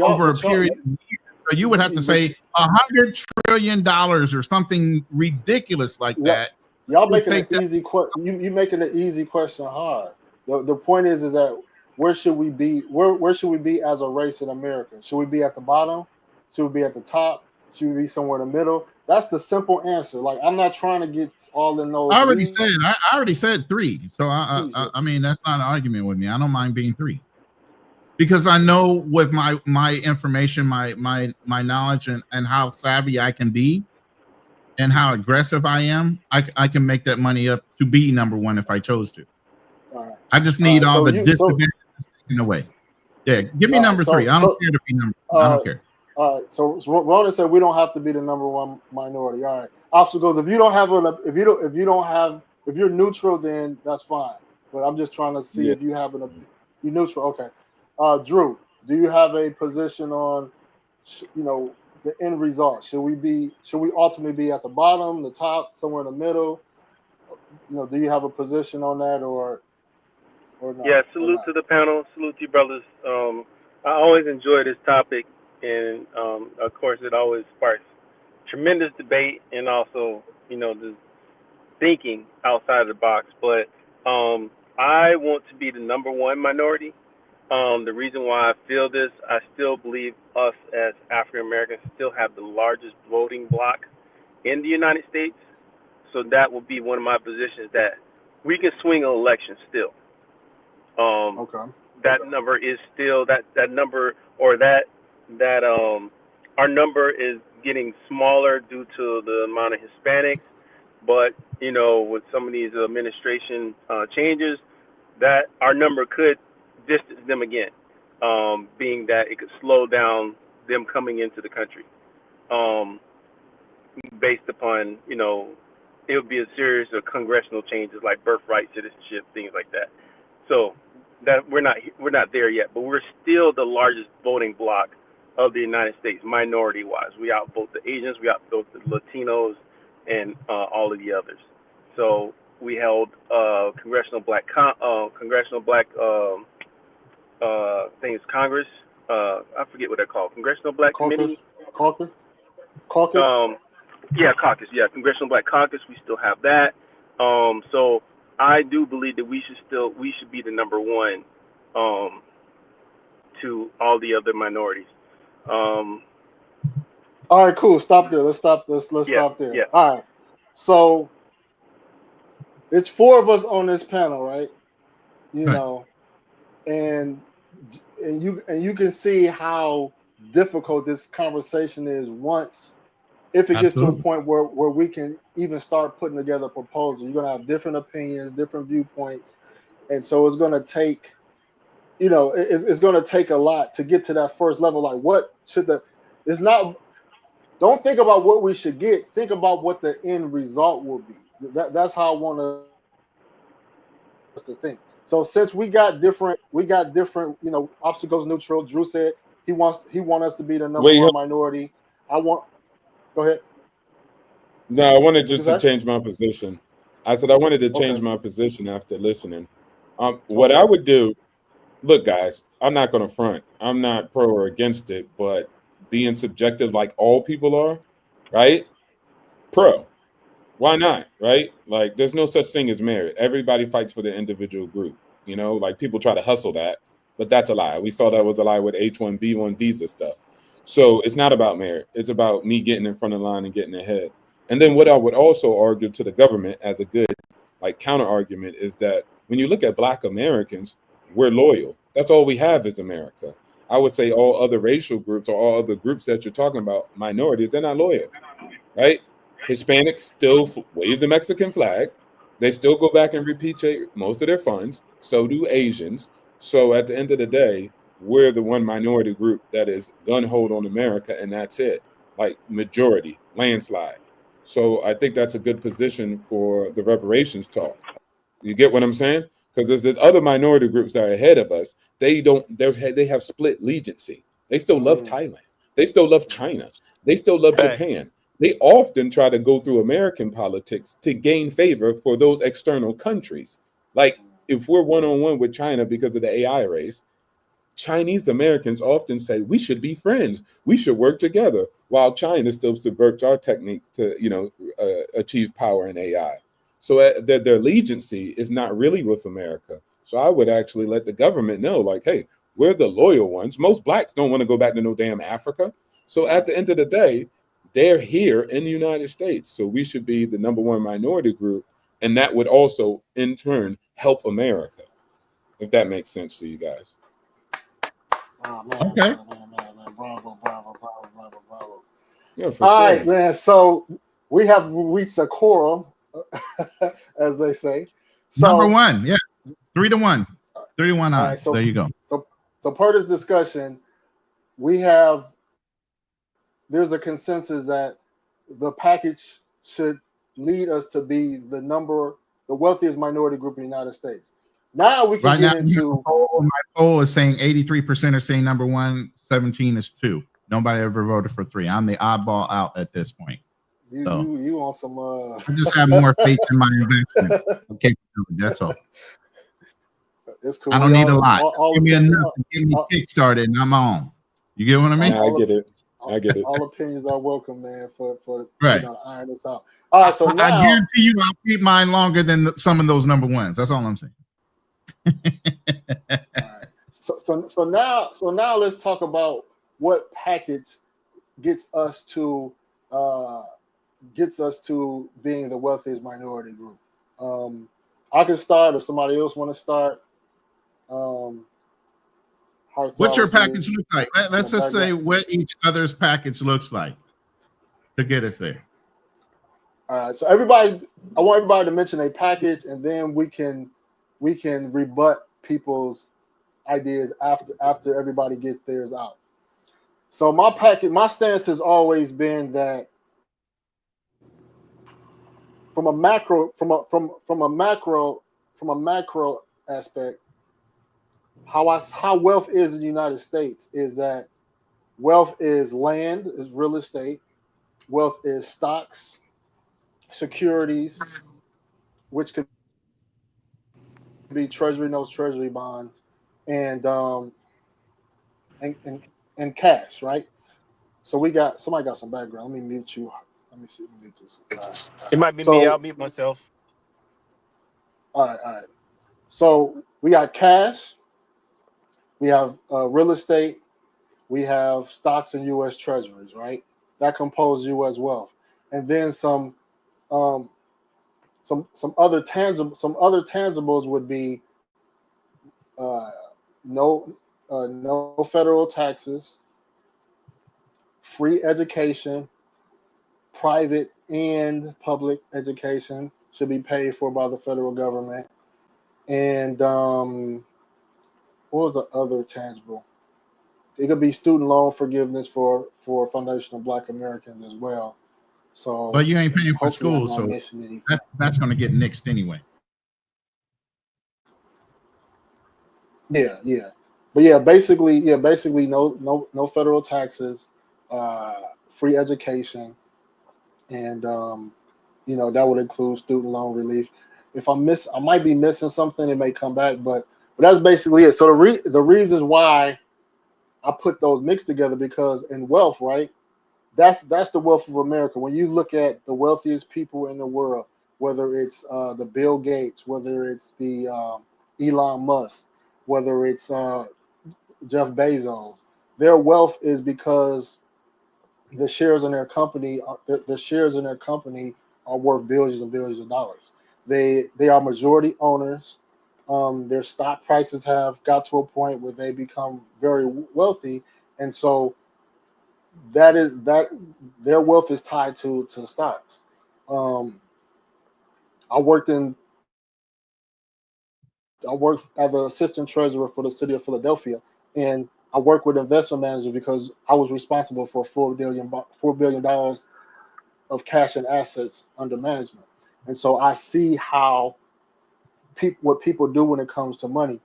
over a period of years. So you would have to say $100 trillion or something ridiculous like that. Y'all making an easy question. You making an easy question hard. The point is that where should we be? Where should we be as a race in America? Should we be at the bottom? Should we be at the top? Should we be somewhere in the middle? That's the simple answer. Like, I'm not trying to get all in those. I already said 3. So I mean, that's not an argument with me. I don't mind being 3, because I know with my information, my knowledge and how savvy I can be, and how aggressive I am, I can make that money up to be number 1 if I chose to. Right. I just need all the disadvantages taken away. Yeah, give me number 3. I don't care to be number. I don't care. All right. So Ronan said we don't have to be the number 1 minority. All right. Officer goes, if you're neutral, then that's fine. But I'm just trying to see if you have you're neutral. Okay. Drew, do you have a position on, the end result? Should we ultimately be at the bottom, the top, somewhere in the middle? Do you have a position on that or not? Yeah, salute to the panel. Salute to you, brothers. I always enjoy this topic, and of course, it always sparks tremendous debate and also, the thinking outside of the box. But I want to be the number 1 minority. The reason why I feel this, I still believe us as African Americans still have the largest voting bloc in the United States. So that will be one of my positions, that we can swing an election still. Okay. That number is still that number, or that our number is getting smaller due to the amount of Hispanics. But with some of these administration changes, that our number could distance them again, being that it could slow down them coming into the country, based upon it would be a series of congressional changes like birthright citizenship, things like that. So that we're not there yet, but we're still the largest voting bloc of the United States, minority wise. We outvote the Asians, we outvote the Latinos, and all of the others. So we held congressional black things, Congress. I forget what they're called. Congressional Black Committee. Caucus. Yeah, caucus. Yeah, Congressional Black Caucus. We still have that. So I do believe that we should be the number 1 to all the other minorities. All right, cool. Stop there. Let's stop this. Let's stop there. Yeah. All right. So it's 4 of us on this panel, right? And you can see how difficult this conversation is if it gets to a point where we can even start putting together a proposal. You're going to have different opinions, different viewpoints. And so it's going to take, it's going to take a lot to get to that first level. Like, don't think about what we should get. Think about what the end result will be. That's how I want to to think. So since we got different, obstacles neutral. Drew said he want us to be the number one minority. Go ahead. No, I wanted just to change my position. I said I wanted to change my position after listening. What I would do, look, guys, I'm not going to front. I'm not pro or against it, but being subjective like all people are, right? Pro. Why not, right? Like, there's no such thing as merit. Everybody fights for the individual group. Like people try to hustle that, but that's a lie. We saw that was a lie with H-1B1 visa stuff. So it's not about merit. It's about me getting in front of the line and getting ahead. And then what I would also argue to the government as a good counter argument is that when you look at Black Americans, we're loyal. That's all we have is America. I would say all other racial groups or all other groups that you're talking about, minorities, they're not loyal, right? Hispanics still wave the Mexican flag. They still go back and repatriate most of their funds. So do Asians. So at the end of the day, we're the one minority group that is gun-ho on America, and that's it. Like majority, landslide. So I think that's a good position for the reparations talk. You get what I'm saying? Because there's other minority groups that are ahead of us. They have split legiancy. They still love Thailand. They still love China. They still love Japan. They often try to go through American politics to gain favor for those external countries. Like if we're one-on-one with China because of the AI race, Chinese Americans often say we should be friends. We should work together, while China still subverts our technique to, achieve power in AI. So their allegiancy is not really with America. So I would actually let the government know, like, hey, we're the loyal ones. Most Blacks don't want to go back to no damn Africa. So at the end of the day, they're here in the United States. So we should be the number one minority group. And that would also, in turn, help America, if that makes sense to you guys. Oh, man, okay. Man. Bravo. Yeah, for All sure. right, man. So we have reached a quorum, as they say. So, number one, yeah, 3-1, 3-1 odds. Right, so, there you go. So per this discussion, there's a consensus that the package should lead us to be the wealthiest minority group in the United States. Now we can get into. My poll is saying 83% are saying number one, 17 is 2. Nobody ever voted for 3. I'm the oddball out at this point. You on some. I just have more faith in my investment. Okay, that's all. It's cool. I don't need a lot. Give me enough to get me kickstarted, and I'm on. You get what I mean? I get it. All opinions are welcome, man. For right. Iron this out. All right, so now I guarantee you, I'll keep mine longer than some of those number ones. That's all I'm saying. All right. So now let's talk about what package gets us to being the wealthiest minority group. I can start if somebody else want to start. What's your package look like? Let's just say what each other's package looks like to get us there. All right. So I want everybody to mention a package, and then we can rebut people's ideas after everybody gets theirs out. So my stance has always been that from a macro aspect, how wealth is in the United States is that wealth is land, is real estate, wealth is stocks, securities, which could be treasury notes, treasury bonds, and cash, right? So somebody got some background. Let me mute you. Let me see. Mute this. It might be me. I'll mute myself. All right. So we got cash. We have real estate. We have stocks and U.S. treasuries, right? That compose U.S. wealth, and then some other tangibles would be no federal taxes, free education, private and public education should be paid for by the federal government, and what was the other tangible? It could be student loan forgiveness for foundational Black Americans as well. So, but you ain't paying for school, so that's going to get nixed anyway. Yeah. But basically no federal taxes, free education, and that would include student loan relief. If I might be missing something. It may come back, but that's basically it. So the reasons why I put those mixed together, because in wealth, right? That's the wealth of America. When you look at the wealthiest people in the world, whether it's the Bill Gates, whether it's the Elon Musk, whether it's Jeff Bezos, their wealth is because the shares in their company the shares in their company are worth billions and billions of dollars. They are majority owners. Their stock prices have got to a point where they become very wealthy, and so that their wealth is tied to stocks. Um, I worked in I worked as an assistant treasurer for the city of Philadelphia, and I worked with investment managers because I was responsible for $4 billion of cash and assets under management. And so I see how what people do when it comes to money.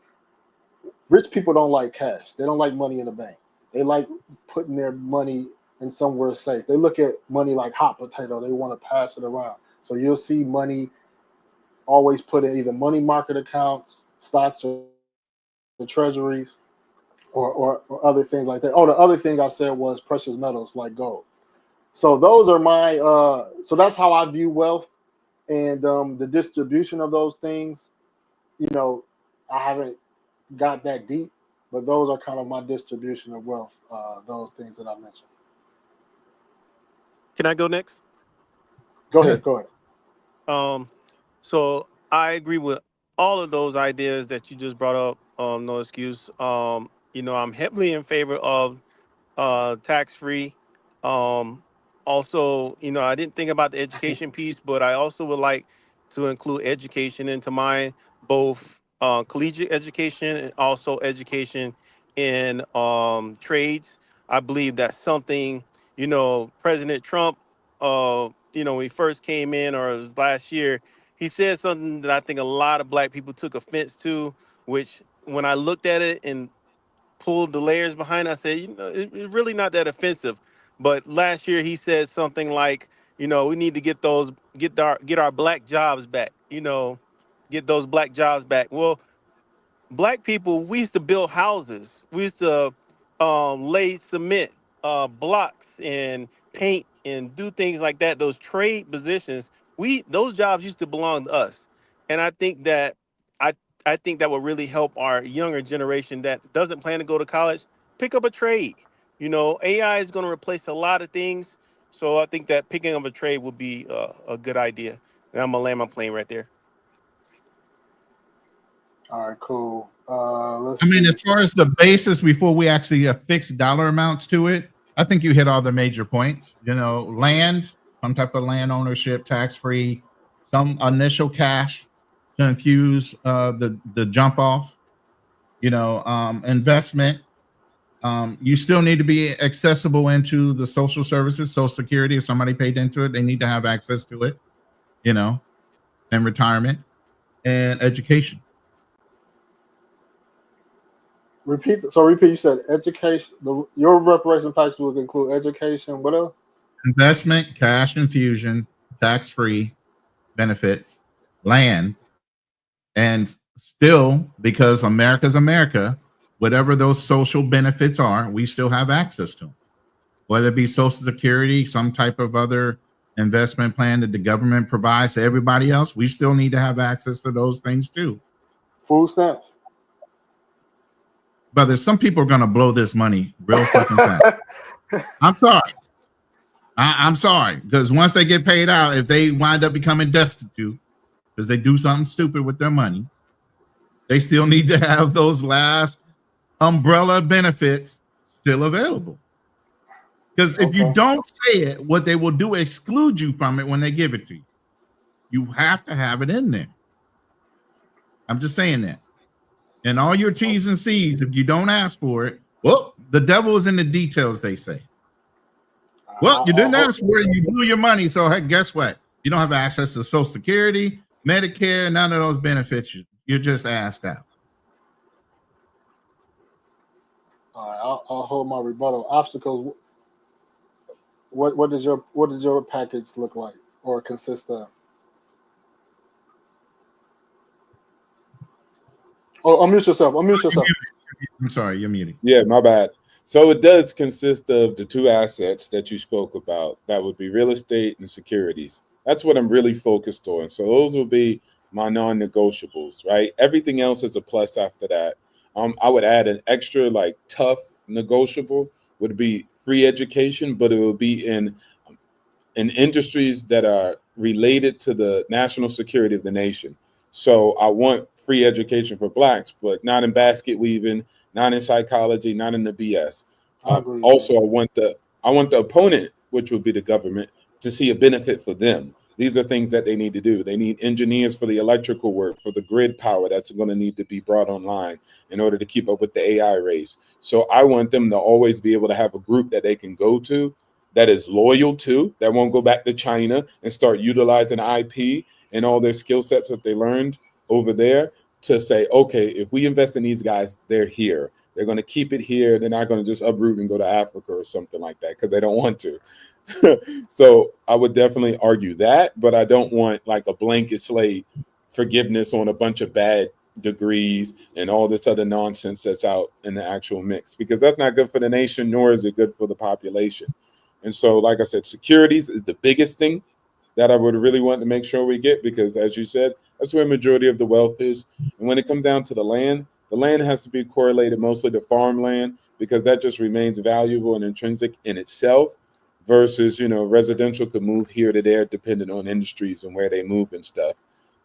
Rich people don't like cash. They don't like money in the bank. They like putting their money in somewhere safe. They look at money like hot potato. They want to pass it around. So you'll see money always put in either money market accounts, stocks, or treasuries, or other things like that. Oh, the other thing I said was precious metals like gold. So those are my so that's how I view wealth, and the distribution of those things. You know, I haven't got that deep, but those are kind of my distribution of wealth. Those things that I mentioned. Can I go next? Go Yeah. ahead. Go ahead. Um, so I agree with all of those ideas that you just brought up. No excuse. I'm heavily in favor of tax free. Um, Also, I didn't think about the education piece, but I also would like to include education into mine, both collegiate education and also education in trades. I believe that's something, President Trump, when he first came in, or it was last year, he said something that I think a lot of black people took offense to, which when I looked at it and pulled the layers behind it, I said, it's really not that offensive. But last year he said something like, we need to get our black jobs back, get those black jobs back. Well, black people, we used to build houses. We used to lay cement, blocks, and paint and do things like that. Those trade positions, those jobs used to belong to us. And I I think that would really help our younger generation that doesn't plan to go to college pick up a trade. AI is going to replace a lot of things, so I think that picking up a trade would be a good idea. And I'm gonna land my plane right there. All right. Cool. Let's I mean, see. as far as the basis, before we actually affix dollar amounts to it, I think you hit all the major points. Land, some type of land ownership, tax free, some initial cash to infuse the jump off. Investment. You still need to be accessible into the social services, Social Security. If somebody paid into it, they need to have access to it. And retirement and education. Repeat. So repeat. You said education. Your reparation package will include education. What else? Investment, cash infusion, tax free benefits, land, and still, because America's America, whatever those social benefits are, we still have access to them. Whether it be Social Security, some type of other investment plan that the government provides to everybody else, we still need to have access to those things too. Food stamps. Brother, some people are going to blow this money real fucking fast. I'm sorry. I'm sorry, because once they get paid out, if they wind up becoming destitute because they do something stupid with their money, they still need to have those last umbrella benefits still available. Because if you don't say it, what they will do is exclude you from it when they give it to you. You have to have it in there. I'm just saying that. And all your T's and C's, if you don't ask for it, well, the devil is in the details, they say. Well, you didn't ask for it, you blew your money. So hey, guess what? You don't have access to Social Security, Medicare, none of those benefits. You're just asked out. All right, I'll hold my rebuttal. Obstacles. What does your package look like or consist of? Oh, unmute yourself. Unmute yourself. I'm sorry, you're muted. Yeah, my bad. So it does consist of the two assets that you spoke about. That would be real estate and securities. That's what I'm really focused on. So those will be my non-negotiables, right? Everything else is a plus after that. I would add an extra like tough negotiable would be free education, but it will be in industries that are related to the national security of the nation. So I want free education for blacks, but not in basket weaving, not in psychology, not in the BS. I agree with Also, that. I want the opponent, which would be the government, to see a benefit for them. These are things that they need to do. They need engineers for the electrical work, for the grid power that's going to need to be brought online in order to keep up with the AI race. So I want them to always be able to have a group that they can go to that is loyal to, that won't go back to China and start utilizing IP and all their skill sets that they learned over there to say, okay, if we invest in these guys, they're here. They're going to keep it here. They're not going to just uproot and go to Africa or something like that because they don't want to. So I would definitely argue that, but I don't want like a blanket slate forgiveness on a bunch of bad degrees and all this other nonsense that's out in the actual mix, because that's not good for the nation, nor is it good for the population. And so, like I said, securities is the biggest thing that I would really want to make sure we get, because as you said, that's where majority of the wealth is. And when it comes down to the land has to be correlated mostly to farmland, because that just remains valuable and intrinsic in itself versus, residential could move here to there depending on industries and where they move and stuff.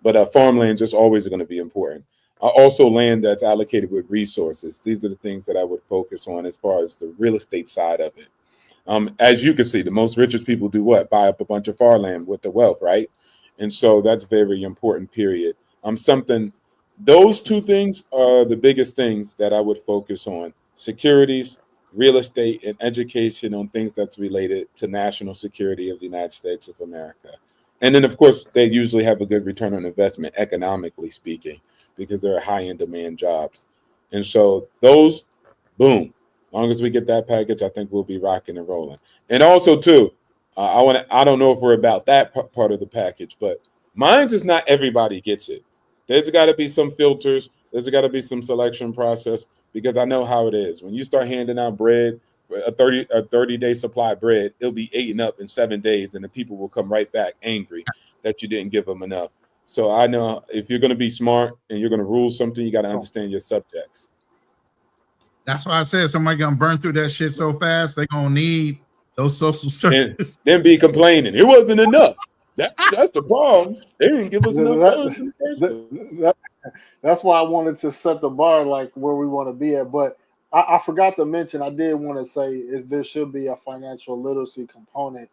But farmland just always going to be important. Also, land that's allocated with resources. These are the things that I would focus on as far as the real estate side of it. As you can see, the most richest people do what? Buy up a bunch of farmland with the wealth, right? And so that's very important, period. Those two things are the biggest things that I would focus on: securities, real estate, and education on things that's related to national security of the United States of America. And then, of course, they usually have a good return on investment, economically speaking, because they're high in demand jobs. And so those, boom. Long as we get that package, I think we'll be rocking and rolling. And also, too, I don't know if we're about that part of the package, but mine's is not everybody gets it. There's got to be some filters. There's got to be some selection process, because I know how it is. When you start handing out bread, a 30-day supply of bread, it'll be eaten up in 7 days, and the people will come right back angry that you didn't give them enough. So I know if you're going to be smart and you're going to rule something, you got to understand your subjects. That's why I said somebody gonna burn through that shit so fast they're gonna need those social services. Then be complaining it wasn't enough. That's the problem. They didn't give us enough funds in the first place. That's why I wanted to set the bar like where we want to be at. But I forgot to mention, I did want to say there should be a financial literacy component,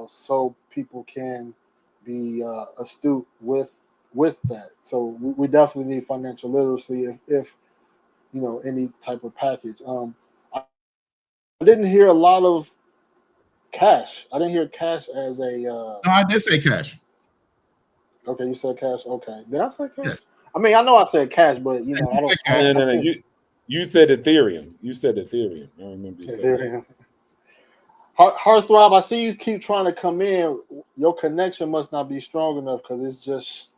so people can be astute with that. So we definitely need financial literacy if any type of package. I didn't hear a lot of cash. I didn't hear cash as a. No, I did say cash. Okay, you said cash. Okay, did I say cash? Yeah. I mean, I know I said cash, but I don't. No. You said Ethereum. You said Ethereum. I remember you said Ethereum. Heartthrob, I see you keep trying to come in. Your connection must not be strong enough, because it's just.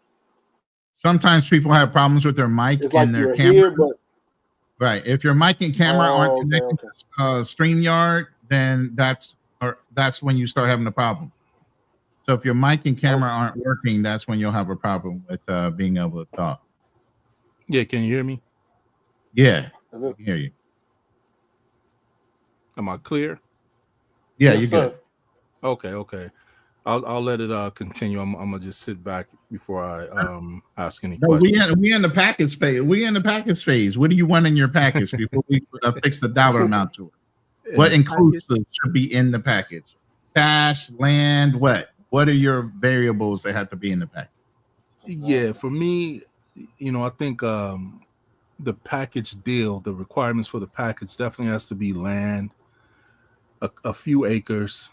Sometimes people have problems with their mic it's like and their you're camera. here, but right, if your mic and camera aren't connected to StreamYard, then that's when you start having a problem. So if your mic and camera aren't working, that's when you'll have a problem with being able to talk. Yeah, can you hear me? Yeah, I can hear you. Am I clear? Yeah, you're good. Okay. I'll let it continue. I'm gonna just sit back before I ask any questions. We in the package phase. We in the package phase. What do you want in your package before we fix the dollar amount to it? What inclusive should be in the package? Cash, land, what? What are your variables that have to be in the package? Yeah, for me, I think the package deal, the requirements for the package definitely has to be land, a few acres.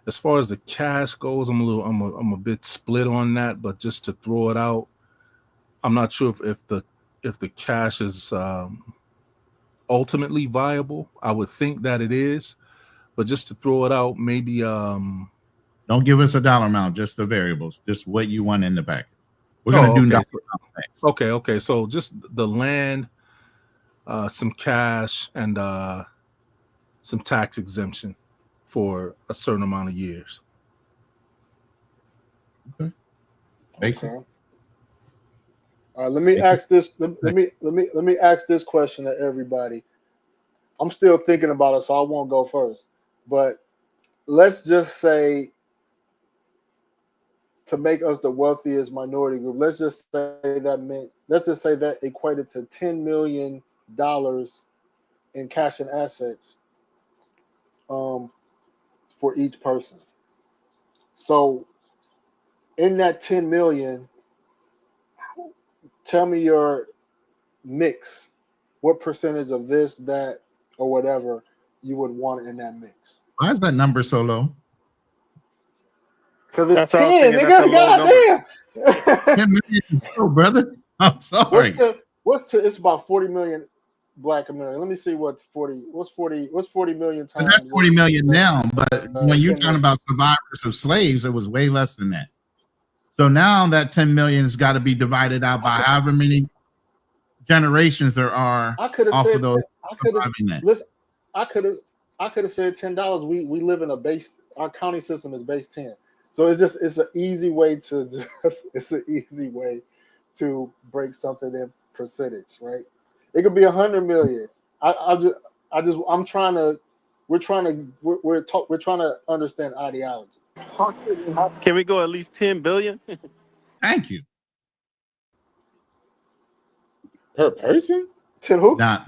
As far as the cash goes, I'm a bit split on that, but just to throw it out, I'm not sure if the if the cash is ultimately viable. I would think that it is, but just to throw it out, maybe don't give us a dollar amount, just the variables, just what you want in the package. We're gonna do okay. next. Okay. So just the land, some cash, and some tax exemption for a certain amount of years. Okay. Basic. Okay. All right, let me ask this. Let me ask this question to everybody. I'm still thinking about it, so I won't go first. But let's just say, to make us the wealthiest minority group, let's just say that equated to $10 million in cash and assets for each person. So in that 10 million, tell me your mix. What percentage of this, that, or whatever you would want in that mix? Why is that number so low? Because it's That's what I was 10, thinking. That's a nigga. low number. Goddamn. 10 million, oh, brother. I'm sorry. It's about 40 million Black Americans. Let me see what's 40 million But times. that's 40 million now. But when you're talking about survivors of slaves, it was way less than that. So now that 10 million has got to be divided out by however many generations there are. I could have off said of those. I could have said $10. We live in our county system is base 10. So it's an easy way to break something in percentage, right? It could be 100 million. We're trying to understand ideology. Can we go at least 10 billion? Thank you. Per person? 10 who? Not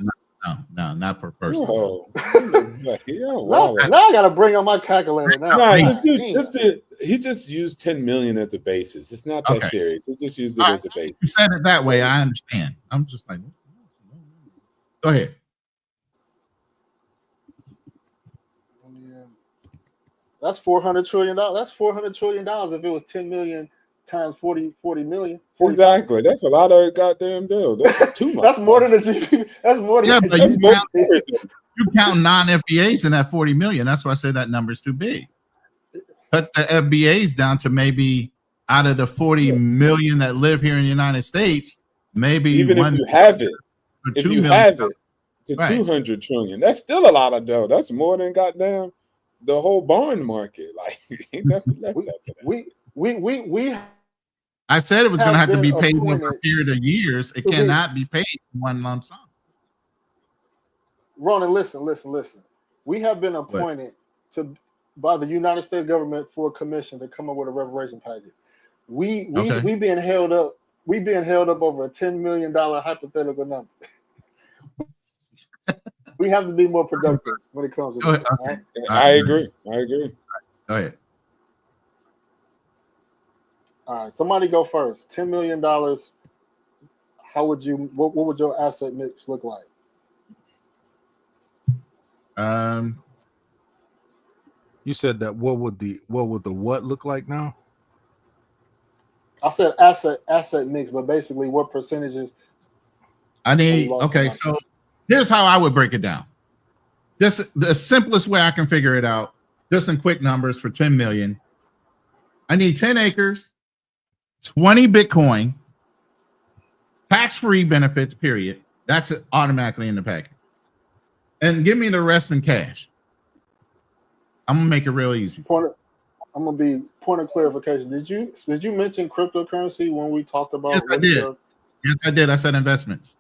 per person. Oh, Now I gotta bring on my calculator now. Nah, he just used 10 million as a basis. It's not that serious. He just used it as a basis. You said it that way. I understand. I'm just like, go ahead. That's $400 trillion. That's $400 trillion if it was 10 million times 40 million. 40. Exactly. That's a lot of goddamn deal. That's too much. That's more than the GDP. That's more than you count non-FBAs in that 40 million. That's why I say that number is too big. Cut the FBAs down to maybe out of the 40 million that live here in the United States, maybe even if you have it, to right. 200 trillion, that's still a lot of dough. That's more than goddamn the whole bond market. Like he definitely left that to that. We I said it was going to have to be paid over a period of years. It cannot be paid in one lump sum. Ronan, listen. We have been appointed by the United States government for a commission to come up with a reparation package. We being held up. We being held up over a $10 million hypothetical number. We have to be more productive when it comes to this. Right? I agree. Go ahead. All right, somebody go first. $10 million. How would you? What would your asset mix look like? You said that. What would the what look like now? I said asset mix, but basically, what percentages? So here's how I would break it down. Just the simplest way I can figure it out, just in quick numbers for 10 million. I need 10 acres, 20 Bitcoin, tax-free benefits, period. That's automatically in the package. And give me the rest in cash. I'm gonna make it real easy. I'm gonna be point of clarification. Did you mention cryptocurrency when we talked about? Yes, I did. Yes, I did. I said investments.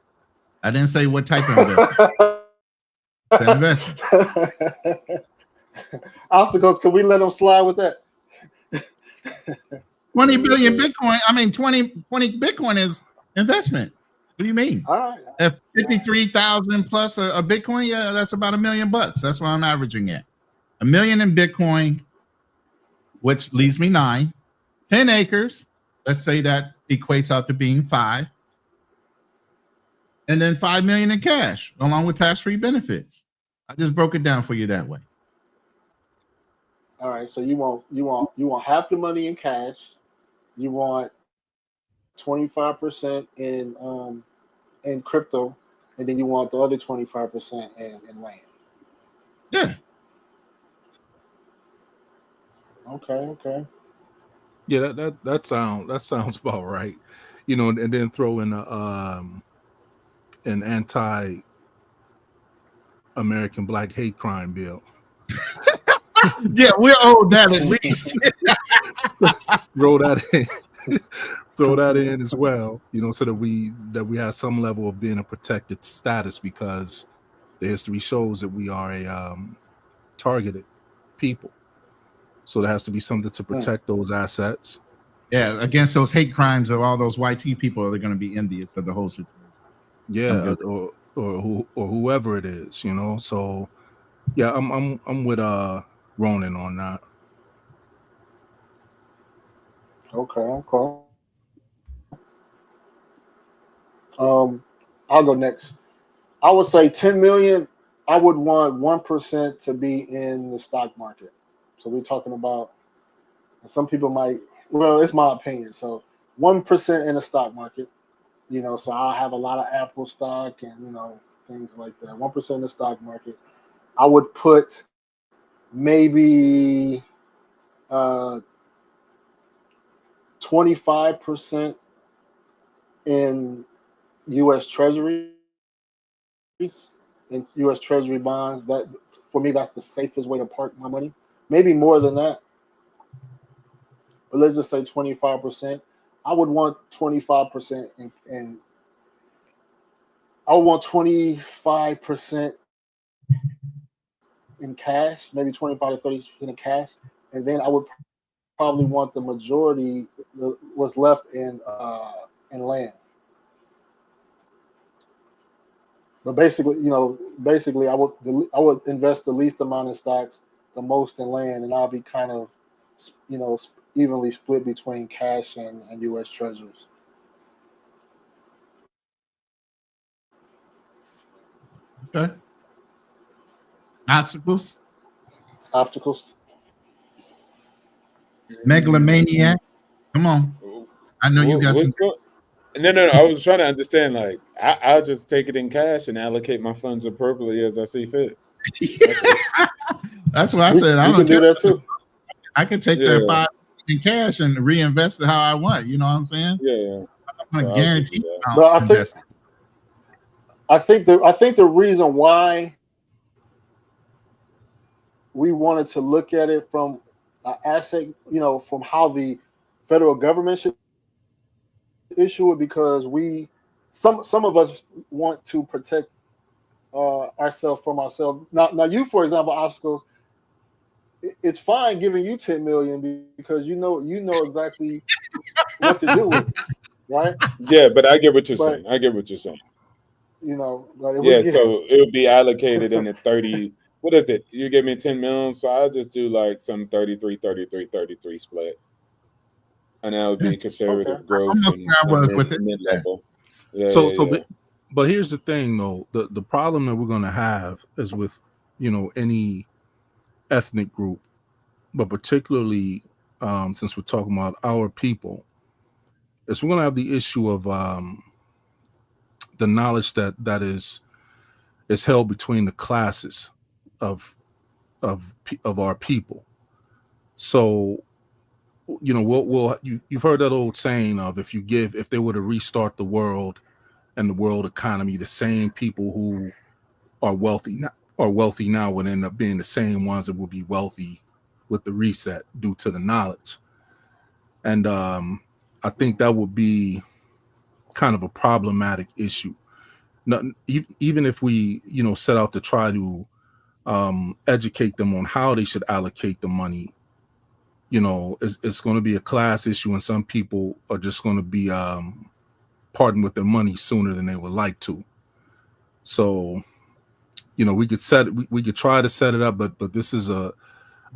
I didn't say what type of investment. Investment. Obstacles. Can we let them slide with that? 20 billion Bitcoin. I mean, 20 Bitcoin is investment. What do you mean? All right. If 53,000 plus a Bitcoin, yeah, that's about $1 million. That's what I'm averaging at. $1 million in Bitcoin, which leaves me 9. 10 acres. Let's say that equates out to being 5. And then 5 million in cash, along with tax-free benefits. I just broke it down for you that way. All right. So you want half the money in cash. You want 25% in in crypto, and then you want the other 25% in land. Yeah. Okay. Yeah, that sounds about right. You know, and then throw in an anti-American black hate crime bill. Yeah, we're owed that at least. Throw that in. Throw that in as well, you know, so that we have some level of being a protected status, because the history shows that we are a targeted people. So there has to be something to protect those assets. Yeah, against those hate crimes of all those YT people, they're going to be envious of the whole situation. Yeah, or whoever it is, you know. So yeah, I'm with Ronan on that. Okay. I'll go next. I would say 10 million. I would want 1% to be in the stock market. So we're talking about. Some people might. Well, it's my opinion. So 1% in the stock market. You know, so I'll have a lot of Apple stock and things like that. 1% in the stock market. I would put maybe 25% in U.S. Treasuries and U.S. Treasury bonds. That for me, that's the safest way to park my money. Maybe more than that, but let's just say 25%. I would want 25% in I would want 25% in cash, maybe 25 to 30% in cash, and then I would probably want the majority was left in land. But basically, I would invest the least amount in stocks, the most in land, and I'll be kind of, evenly split between cash and U.S. Treasuries. Okay. Obstacles. Megalomaniac. Come on. I know you got some. No. I was trying to understand. Like, I'll just take it in cash and allocate my funds appropriately as I see fit. That's what I said. I don't care. Do that too. I can take that 5 in cash and reinvest it how I want. You know what I'm saying? Yeah. I'm gonna guarantee. But I think the reason why we wanted to look at it from an asset, from how the federal government should issue it, because some of us want to protect ourselves from ourselves. Now, you, for example, obstacles. It's fine giving you 10 million because you know exactly what to do with it, right? Yeah, but I get what you're saying. So it would be allocated in the 30. What is it? You give me 10 million, so I'll just do like some 33 split. And that would be conservative growth and mid-level. But here's the thing, though. The problem that we're going to have is with, any ethnic group, but particularly since we're talking about our people, is we're going to have the issue of the knowledge that is held between the classes of our people. So, you've heard that old saying of if they were to restart the world and the world economy, the same people who are wealthy now would end up being the same ones that will be wealthy with the reset due to the knowledge. And I think that would be kind of a problematic issue. Even if we, set out to try to educate them on how they should allocate the money, it's going to be a class issue, and some people are just going to be parting with their money sooner than they would like to. So, we could try to set it up, but this is a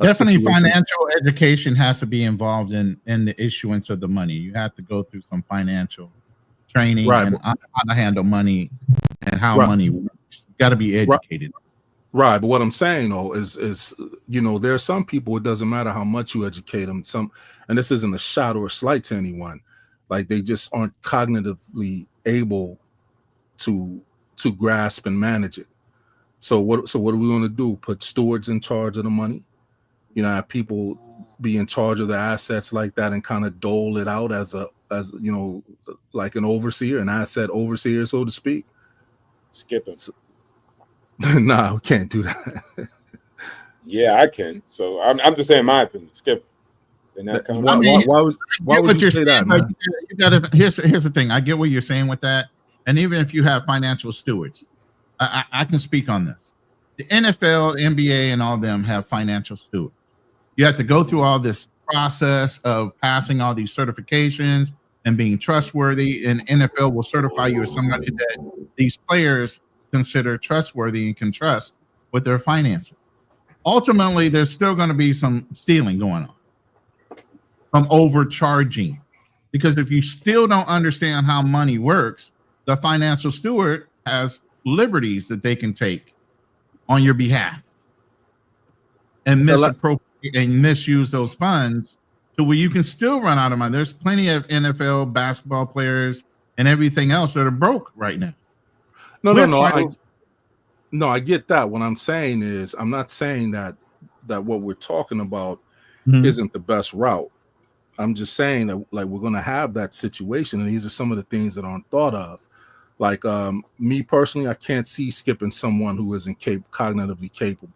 definitely situation. Financial education has to be involved in the issuance of the money. You have to go through some financial training and how to handle money and how money works. You got to be educated. Right, but what I'm saying though is there are some people, it doesn't matter how much you educate them. And this isn't a shot or a slight to anyone, like they just aren't cognitively able to grasp and manage it. So what are we going to do? Put stewards in charge of the money? You know, have people be in charge of the assets like that and kind of dole it out as you know, like an overseer, an asset overseer, so to speak. Skip him. Nah, we can't do that. Yeah, I can. So I'm just saying my opinion. Skip. Why would you say that, man? You gotta, here's the thing. I get what you're saying with that. And even if you have financial stewards, I can speak on this. The NFL, NBA, and all of them have financial stewards. You have to go through all this process of passing all these certifications and being trustworthy. And NFL will certify you as somebody that these players consider trustworthy and can trust with their finances. Ultimately, there's still going to be some stealing going on, some overcharging, because if you still don't understand how money works, the financial steward has liberties that they can take on your behalf and misappropriate and misuse those funds to where you can still run out of money. There's plenty of NFL basketball players and everything else that are broke right now. No, I get that. What I'm saying is, I'm not saying that what we're talking about isn't the best route. I'm just saying that, like, we're going to have that situation, and these are some of the things that aren't thought of. Like, me personally, I can't see skipping someone who isn't cognitively capable.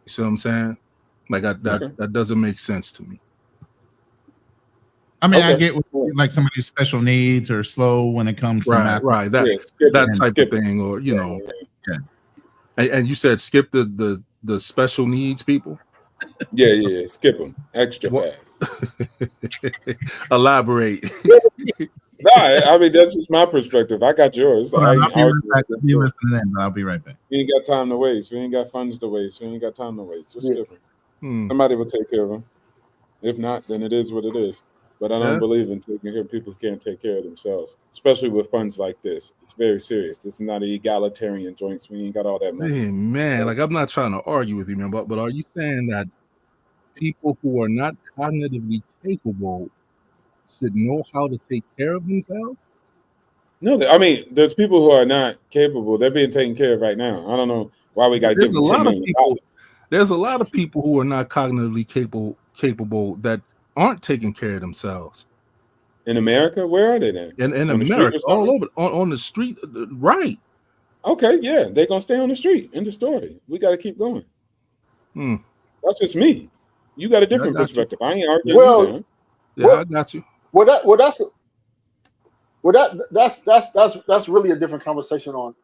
You see what I'm saying? Like, that doesn't make sense to me. I mean, I get like somebody's special needs or slow when it comes to math. Right, that type of thing, or you know. Yeah. And you said skip the special needs people? Yeah, skip them. Extra fast. Elaborate. No, I mean, that's just my perspective. I got yours. I'll be listening in, but I'll be right back. We ain't got time to waste. We ain't got funds to waste. We ain't got time to waste. Just skip them. Somebody will take care of them. If not, then it is what it is. But I don't believe in taking care of people who can't take care of themselves, especially with funds like this. It's very serious. This is not an egalitarian joint. We ain't got all that money. Man, like, I'm not trying to argue with you, man, but are you saying that people who are not cognitively capable should know how to take care of themselves? No, I mean, there's people who are not capable. They're being taken care of right now. I don't know why we got to give them $10 million. There's a lot of people who are not cognitively capable that aren't taking care of themselves. In America? Where are they then? In America, all over, on the street, right? Okay, yeah, they're going to stay on the street. End of story. We got to keep going. That's just me. You got a different perspective. I ain't arguing you down. Yeah, I got you. That's really a different conversation on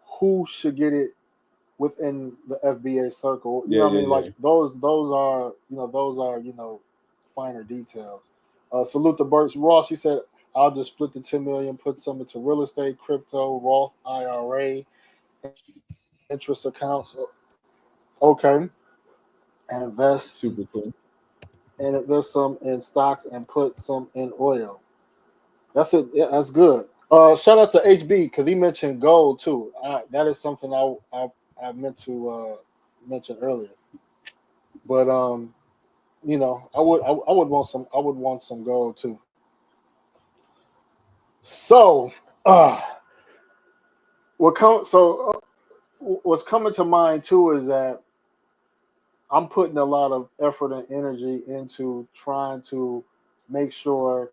who should get it within the FBA circle. You know what I mean? Like those are finer details. Salute to Burks Ross. He said, I'll just split the 10 million, put some into real estate, crypto, Roth IRA, interest accounts. Okay. And invest. Super cool. And invest some in stocks and put some in oil. That's it. Yeah, that's good. Shout out to HB because he mentioned gold too. That is something I meant to mention earlier. But you know, I would want some gold too. So what's coming to mind too is that I'm putting a lot of effort and energy into trying to make sure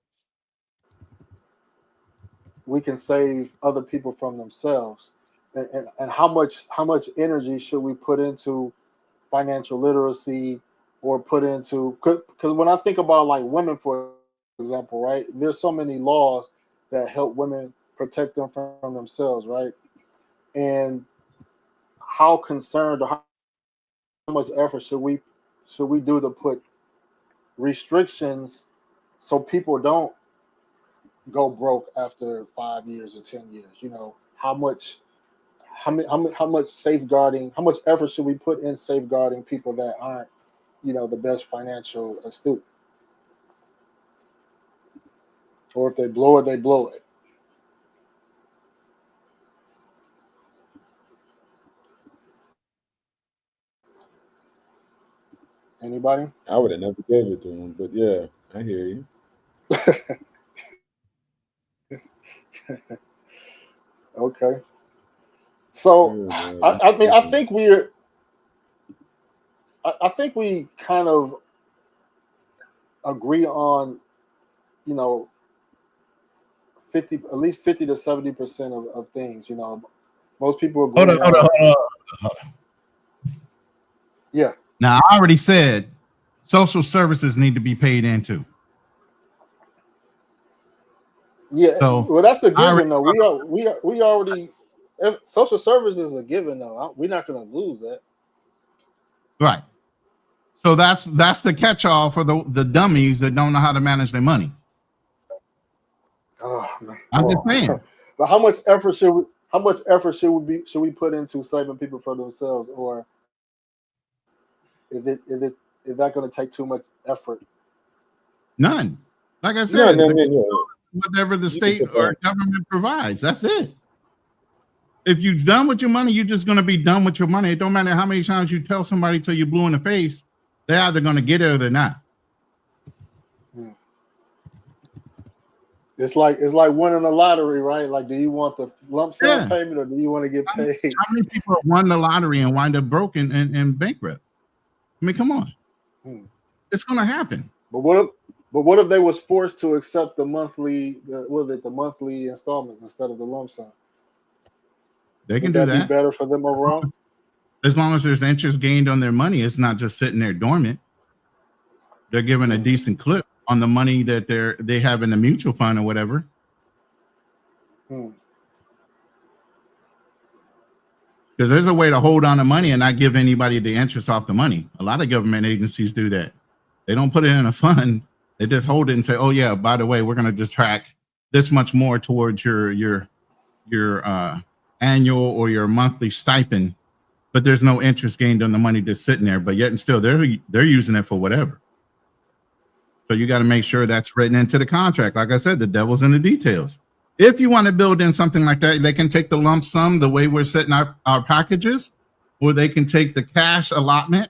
we can save other people from themselves, and how much energy should we put into financial literacy or put into, because when I think about like women, for example, right, there's so many laws that help women protect them from themselves, right? And how concerned or how much effort should we do to put restrictions so people don't go broke after 5 years or 10 years? You know, how much safeguarding, how much effort should we put in safeguarding people that aren't, you know, the best financial astute? Or if they blow it, they blow it. Anybody? I would have never gave it to him, but yeah, I hear you. Okay. So I mean, I think we kind of agree on, you know, 50, at least 50 to 70% of things. You know, most people Hold agree on, hold on, on. hold on. Yeah. Now, I already said social services need to be paid into. Yeah. So Well, that's a I already given though. We already, if social services is a given though. We're not going to lose that. right. So that's the catch-all for the dummies that don't know how to manage their money. Oh, man. I'm just saying. But how much effort should we? How much effort should we put into saving people from themselves, or is that going to take too much effort? None. Like I No, said, no, no. whatever the You can state put or that. government provides, that's it. If you're done with your money, you're just going to be done with your money. It don't matter how many times you tell somebody till you're blue in the face, they're either going to get it or they're not. Hmm. It's like winning a lottery, right? Like, do you want the lump sum Yeah. payment or do you want to get paid? How many people have won the lottery and wind up broken and bankrupt? I mean, come on. Hmm. It's going to happen. But what if they was forced to accept the monthly, the monthly installments instead of the lump sum? They can Would do that be that. better for them overall? As long as there's interest gained on their money, it's not just sitting there dormant. They're given a decent clip on the money that they have in the mutual fund or whatever. Hmm. Because there's a way to hold on to money and not give anybody the interest off the money. A lot of government agencies do that. They don't put it in a fund. They just hold it and say, "Oh yeah, by the way, we're going to just track this much more towards your annual or your monthly stipend." But there's no interest gained on the money that's sitting there. But yet and still, they're using it for whatever. So you got to make sure that's written into the contract. Like I said, the devil's in the details. If you want to build in something like that, they can take the lump sum the way we're setting our packages, or they can take the cash allotment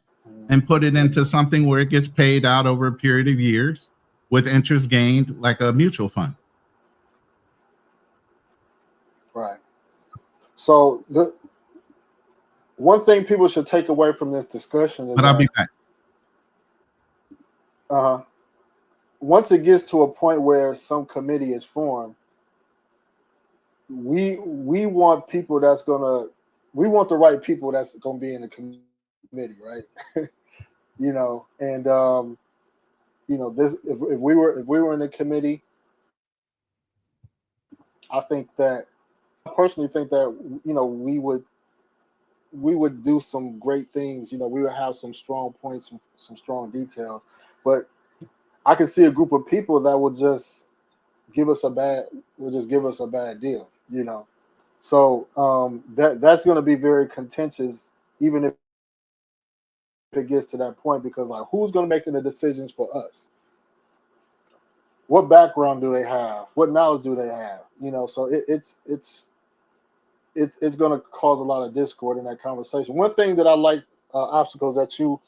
and put it into something where it gets paid out over a period of years with interest gained, like a mutual fund. Right. So the one thing people should take away from this discussion is But I'll be back. once it gets to a point where some committee is formed, we want people we want the right people that's gonna be in the committee, right? You know, and this if we were in the committee, I personally think that we would do some great things. You know, we would have some strong points, some strong details, but I could see a group of people that would just give us a bad deal, you know. So that's going to be very contentious, even if it gets to that point, because like, who's going to make the decisions for us? What background do they have? What knowledge do they have? You know, so it's going to cause a lot of discord in that conversation. One thing that I like, obstacles that you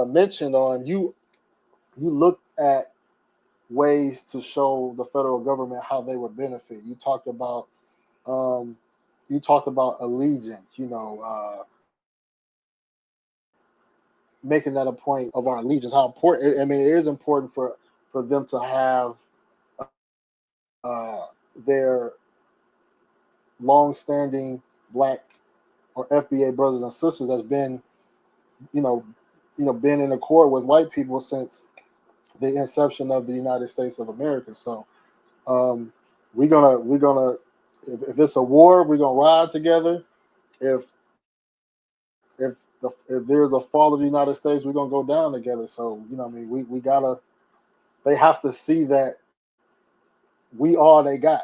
mentioned on, you looked at ways to show the federal government how they would benefit. Um, you talked about allegiance, making that a point of our allegiance. How important? I mean, it is important for them to have their long-standing Black or FBA brothers and sisters that's been, you know, been in accord with white people since the inception of the United States of America. So um, we're gonna if it's a war, we're gonna ride together. If if there's a fall of the United States, we're gonna go down together. So I mean, we gotta. They have to see that we all they got.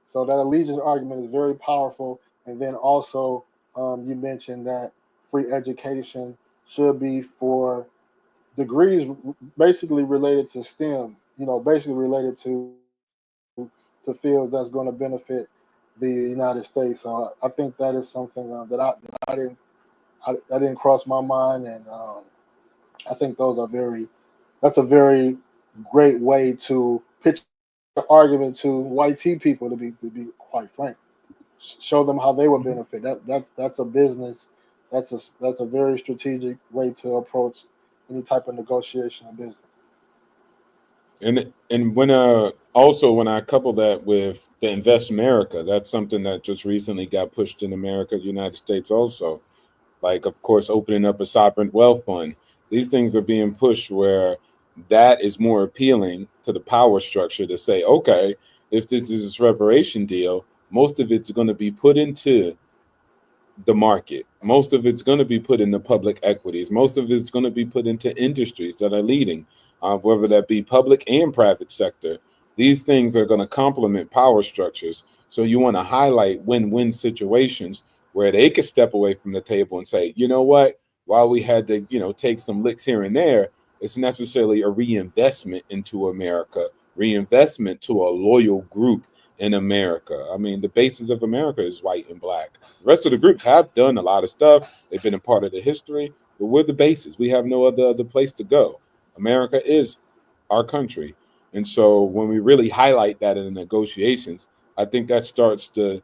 So that allegiance argument is very powerful. And then also, you mentioned that free education should be for degrees, basically related to STEM. Basically related to fields that's going to benefit the United States. So I think that is something that didn't cross my mind, and I think that's a very great way to pitch argument to white tea people, to be quite frank. Show them how they would benefit. That's a business. That's a very strategic way to approach any type of negotiation of business. And when also when I couple that with the Invest America, that's something that just recently got pushed in America, United States also. Like, of course, opening up a sovereign wealth fund. These things are being pushed where that is more appealing to the power structure to say, okay, if this is this reparation deal, most of it's going to be put into the market. Most of it's going to be put into public equities. Most of it's going to be put into industries that are leading, whether that be public and private sector. These things are going to complement power structures. So you want to highlight win-win situations where they could step away from the table and say, you know what, while we had to, take some licks here and there, it's necessarily a reinvestment into America, reinvestment to a loyal group in America. I mean, the basis of America is white and black. The rest of the groups have done a lot of stuff. They've been a part of the history, but we're the basis. We have no other place to go. America is our country. And so when we really highlight that in the negotiations, I think that starts to,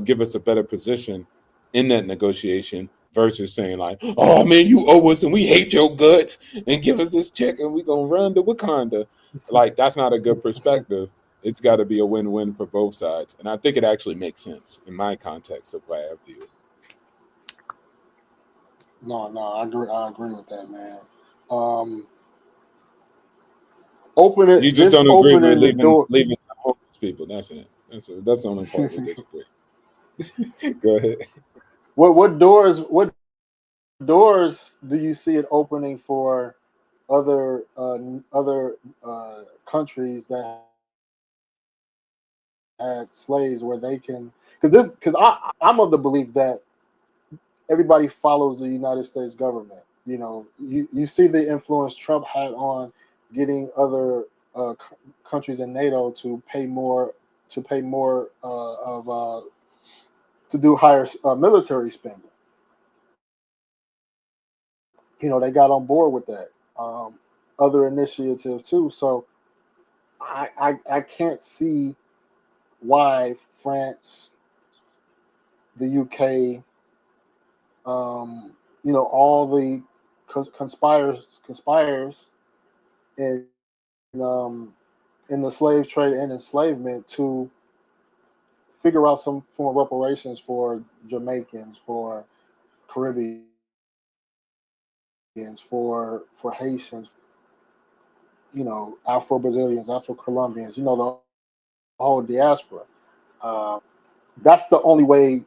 give us a better position in that negotiation versus saying like, oh man, you owe us and we hate your guts and give us this check and we're going to run to Wakanda. Like, that's not a good perspective. It's got to be a win-win for both sides. And I think it actually makes sense in my context of why I view it. No, I agree with that, man. Um, open You it. just This don't agree with opening the leaving door. leaving the homeless people. That's it. That's the only part we disagree. Go ahead. What doors do you see it opening for other countries that had slaves where they can, I'm of the belief that everybody follows the United States government. You see the influence Trump had on getting other countries in NATO to do higher military spending. They got on board with that. Other initiatives too. So I can't see why France, the UK, all the conspires in in the slave trade and enslavement to figure out some form of reparations for Jamaicans, for Caribbeans, for Haitians, Afro Brazilians, Afro Colombians, the whole diaspora. Um, that's the only way.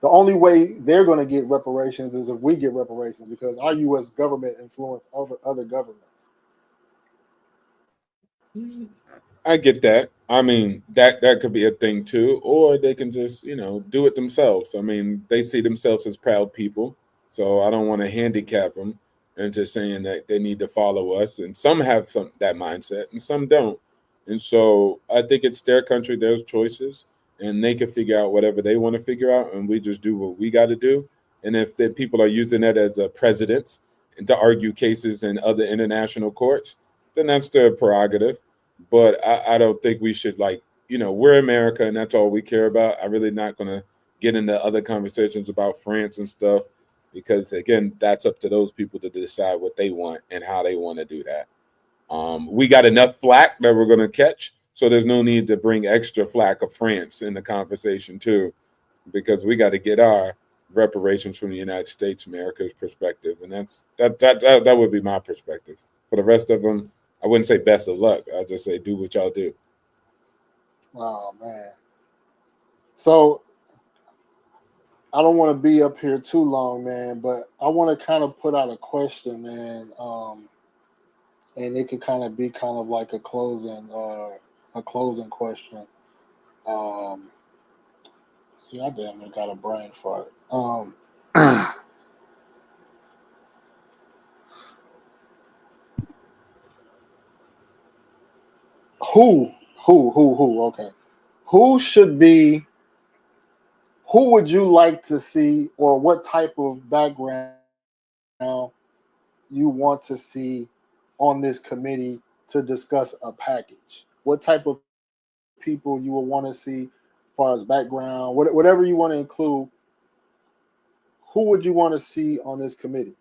The only way they're going to get reparations is if we get reparations, because our U.S. government influence over other governments. I get that. I mean, that could be a thing too, or they can just, do it themselves. I mean, they see themselves as proud people, so I don't want to handicap them into saying that they need to follow us. And some have some that mindset, and some don't. And so I think it's their country, their choices, and they can figure out whatever they want to figure out, and we just do what we got to do. And if the people are using that as a precedent and to argue cases in other international courts, then that's their prerogative, but I don't think we should we're America and that's all we care about. I'm really not gonna get into other conversations about France and stuff because again, that's up to those people to decide what they want and how they want to do that. We got enough flack that we're gonna catch, so there's no need to bring extra flack of France in the conversation too, because we got to get our reparations from the United States, America's perspective, and that would be my perspective. For the rest of them, I wouldn't say best of luck. I'll just say do what y'all do. Oh man. So I don't want to be up here too long, man, but I want to kind of put out a question, man, and it could kind of be kind of like a closing question. Um, See, I damn near got a brain fart. Who? Okay, who should be? Who would you like to see, or what type of background you want to see on this committee to discuss a package? What type of people you will want to see, as far as background, whatever you want to include, who would you want to see on this committee?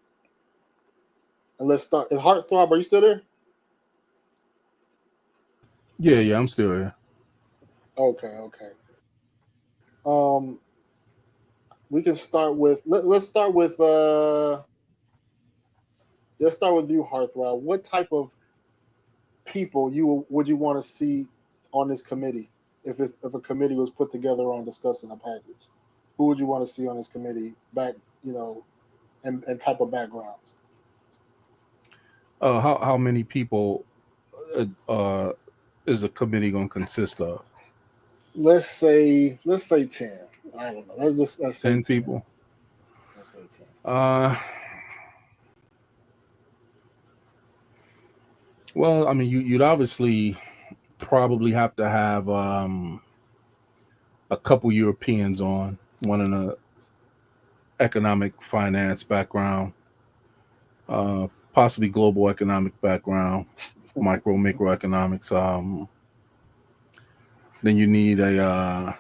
And let's start. Is Heartthrob, are you still there? Yeah, I'm still here. Okay. We can start with let's start with you, Heartthrob. What type of people would you want to see on this committee if a committee was put together on discussing a package? Who would you want to see on this committee and type of backgrounds? How many people is the committee going to consist of? Let's say 10. I don't know. Let's say 10 people. Let's say 10. Well, I mean, you'd obviously probably have to have a couple Europeans on, one in a economic finance background, possibly global economic background, microeconomics. Then you need a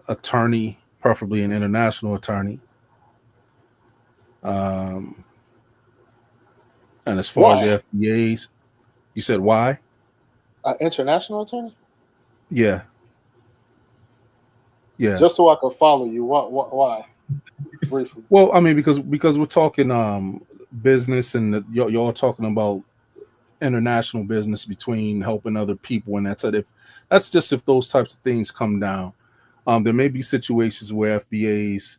attorney, preferably an international attorney. And as far as the FBAs, you said why? International attorney? Yeah. Just so I can follow you. Why? Briefly. Well, I mean, because we're talking business, and y'all talking about international business between helping other people, and that's just if those types of things come down. There may be situations where FBAs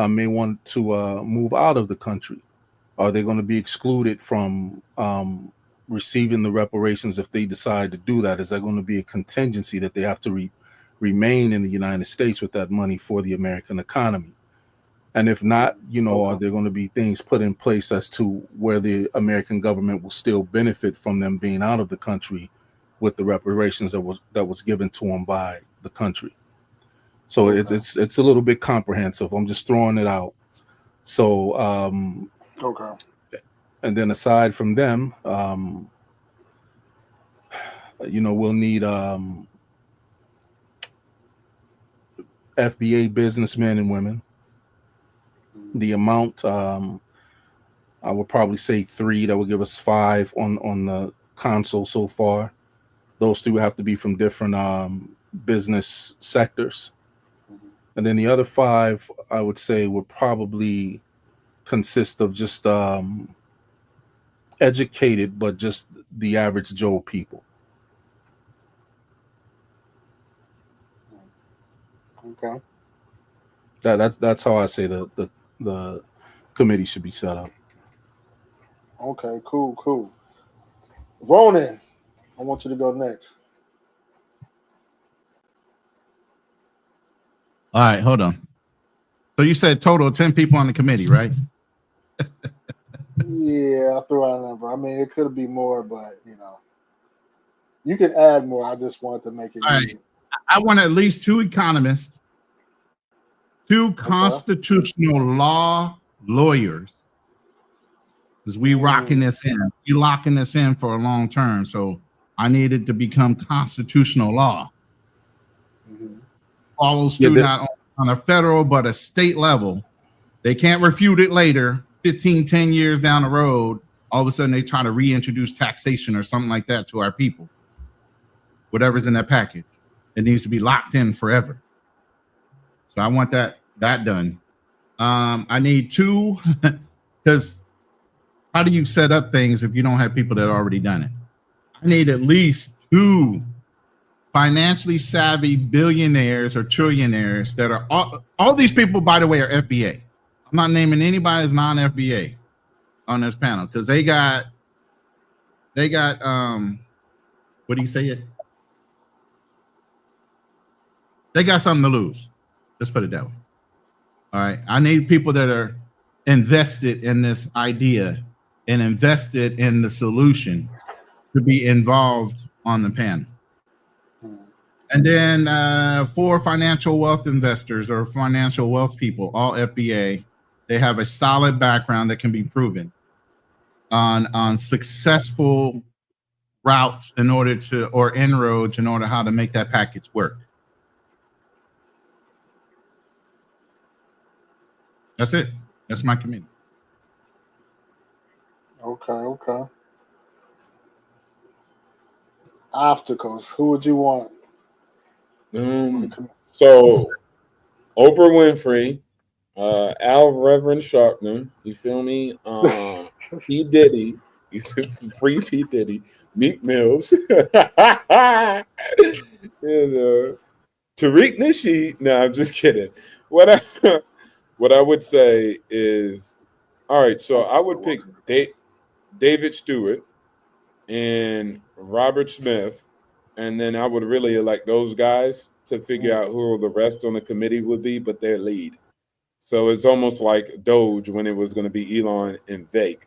may want to move out of the country. Are they going to be excluded from receiving the reparations if they decide to do that? Is that going to be a contingency that they have to remain in the United States with that money for the American economy? And if not, are there going to be things put in place as to where the American government will still benefit from them being out of the country with the reparations that was given to them by the country? So it's a little bit comprehensive. I'm just throwing it out. So and then aside from them, we'll need FBA businessmen and women. The amount, I would probably say 3. That would give us 5 on the console so far. Those 3 would have to be from different business sectors. And then the other 5, I would say, would probably consist of just educated, but just the average Joe people. Okay. That's how I say the committee should be set up. Okay, cool. Ronan, I want you to go next. All right, hold on. So you said total 10 people on the committee, right? Yeah, I threw out a number. I mean, it could be more, but you can add more. I just wanted to make it easy. Right. I want at least 2 economists, 2 constitutional law lawyers, because we rocking this in. We locking this in for a long term. So I needed to become constitutional law. Follows through not on a federal but a state level. They can't refute it later. 10 years down the road, all of a sudden they try to reintroduce taxation or something like that to our people. Whatever's in that package, it needs to be locked in forever. So I want that done. I need 2, because how do you set up things if you don't have people that already done it? I need at least 2 financially savvy billionaires or trillionaires that are all these people, by the way, are FBA. I'm not naming anybody as non-FBA on this panel because they got what do you say it? They got something to lose. Let's put it that way. All right. I need people that are invested in this idea and invested in the solution to be involved on the panel. And then 4 financial wealth investors or financial wealth people, all FBA. They have a solid background that can be proven on successful routes in order to, or inroads in order how to make that package work. That's it. That's my committee. Okay. Obstacles. Who would you want? So Oprah Winfrey, Al Reverend Sharpton, you feel me? P. Diddy, free P. Diddy, Meek Mills, Tariq Nasheed. No, I'm just kidding. What I would say is, all right. So I would pick David Stewart and Robert Smith, and then I would really elect those guys to figure out who the rest on the committee would be, but their lead. So it's almost like Doge when it was going to be Elon and Vake.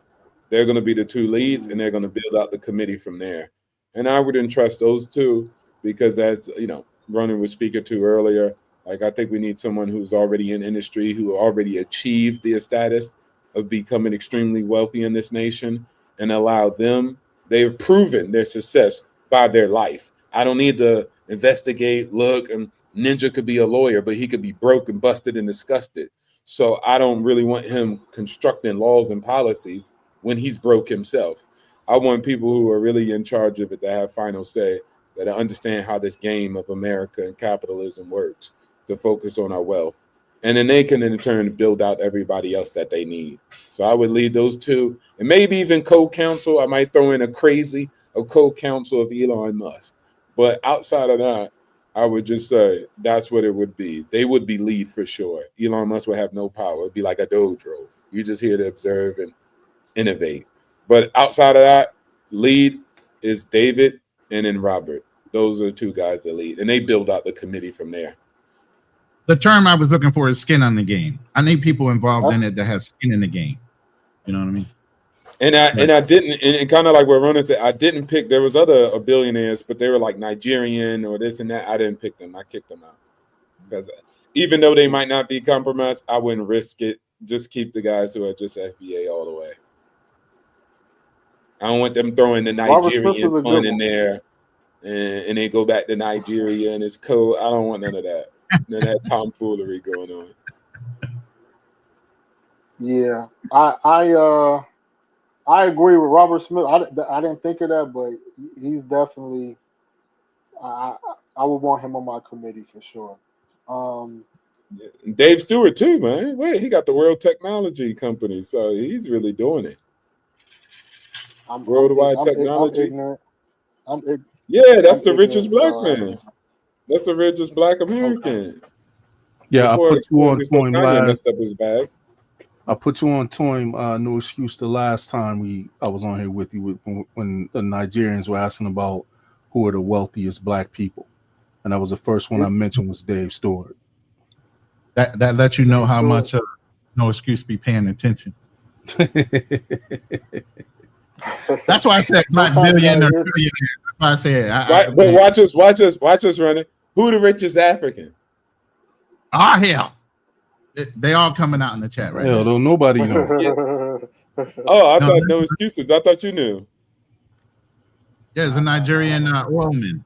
They're going to be the two leads, and they're going to build out the committee from there. And I would entrust those two because, as you know, Ronan was speaking to earlier, like I think we need someone who's already in industry, who already achieved the status of becoming extremely wealthy in this nation, and allow them. They've proven their success by their life. I don't need to investigate, look, and Ninja could be a lawyer, but he could be broke and busted and disgusted. So I don't really want him constructing laws and policies when he's broke himself. I want people who are really in charge of it, that have final say, that understand how this game of America and capitalism works, to focus on our wealth. And then they can in turn build out everybody else that they need. So I would lead those two, and maybe even co-counsel. I might throw in a co-counsel of Elon Musk. But outside of that, I would just say that's what it would be. They would be lead for sure. Elon Musk would have no power. It'd be like a dojo. You're just here to observe and innovate. But outside of that, lead is David and then Robert. Those are the two guys that lead. And they build out the committee from there. The term I was looking for is skin on the game. I need people involved in it that have skin in the game. You know what I mean? And I didn't, and kind of like what Ronan said, I didn't pick. There was other billionaires, but they were like Nigerian or this and that. I didn't pick them. I kicked them out because even though they might not be compromised, I wouldn't risk it. Just keep the guys who are just FBA all the way. I don't want them throwing the Nigerian fun in there, and they go back to Nigeria and it's cool. I don't want none of that. None of that tomfoolery going on. Yeah, I agree with Robert Smith. I didn't think of that, but he's definitely. I would want him on my committee for sure. Dave Stewart too, man. Wait, he got the World Technology Company, so he's really doing it. Worldwide Technology. I'm ignorant. Yeah, that's the richest black man. That's the richest black American. Okay. Yeah, I put you on Toim last. Messed up his bag. I put you on Toim. No excuse. The last time I was on here with you when the Nigerians were asking about who are the wealthiest black people, and that was the first one I mentioned was Dave Stewart. That lets you know how much No Excuse be paying attention. That's why I said black billionaire. That's why I said. But watch us running. Who the richest African? Hell. They all coming out in the chat right now. Don't nobody know. Oh, I thought no excuses. I thought you knew. Yeah, it's a Nigerian oilman.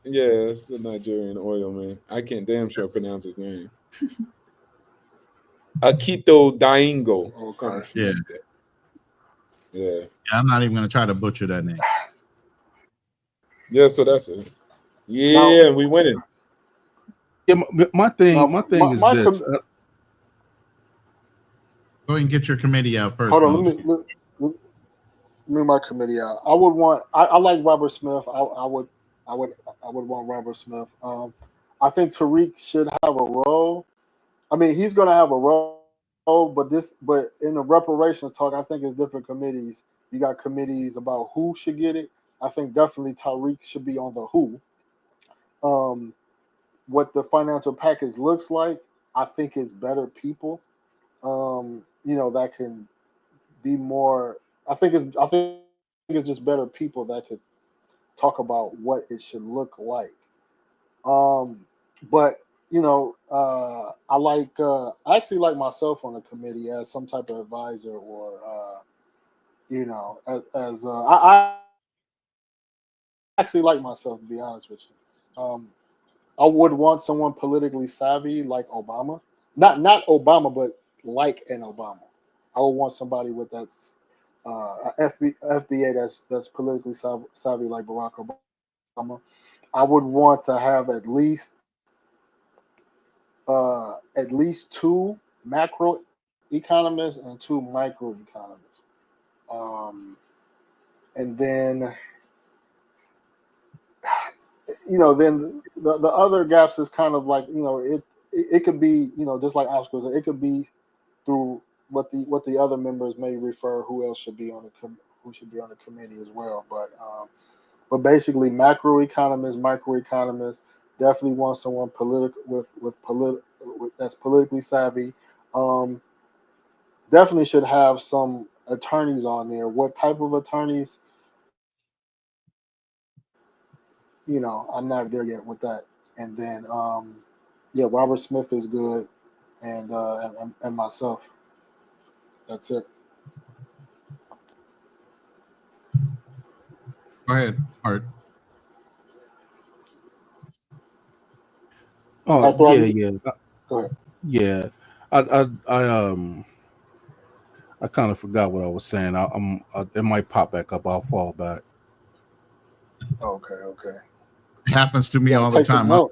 Yeah, it's the Nigerian oilman. I can't damn sure pronounce his name. Akito Daingo. Yeah. Like that. Yeah. I'm not even going to try to butcher that name. Yeah, so that's it. Yeah, we winning. Yeah, my thing is this. Go ahead and get your committee out first. Hold on, let me my committee out. I would want. I like Robert Smith. I would want Robert Smith. I think Tariq should have a role. I mean, he's going to have a role, but in the reparations talk, I think it's different committees. You got committees about who should get it. I think definitely Tariq should be on the who. What the financial package looks like, I think it's better people. That can be more. I think it's just better people that could talk about what it should look like. But I actually like myself on the committee as some type of advisor, or actually like myself, to be honest with you. I would want someone politically savvy like Obama. Not Obama, but like an Obama. I would want somebody with that FBA that's politically savvy like Barack Obama. I would want to have at least two macro economists and two micro economists. And then then the other gaps is kind of like it could be just like obstacles. It could be through what the other members may refer who else should be on who should be on the committee as well. But basically macroeconomists, microeconomists definitely want someone political that's politically savvy. Um, Definitely should have some attorneys on there. What type of attorneys? I'm not there yet with that. And then yeah, Robert Smith is good, and myself. That's it. Go ahead, Art. Oh Arthur, yeah. go ahead. Yeah. I kind of forgot what I was saying. It might pop back up. I'll fall back. Okay. It happens to You me gotta all the take the time. note.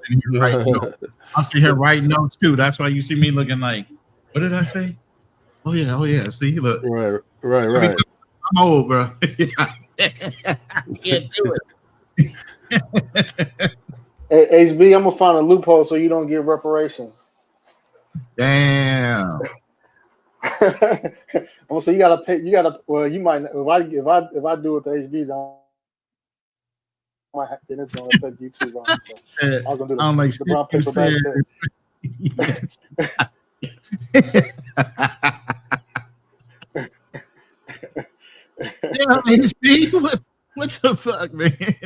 I'm sitting here writing notes too. That's why you see me looking like, what did I say? Oh yeah. See, look. Right. I'm old, bro. Can't do it. Hey, HB, I'm gonna find a loophole so you don't get reparations. Damn. So you gotta pay. You gotta. Well, you might. If I do it to HB, then it's gonna affect you too, Ron. So I was gonna do I'm like, the brown paper bag Yeah, HB, what the fuck, man?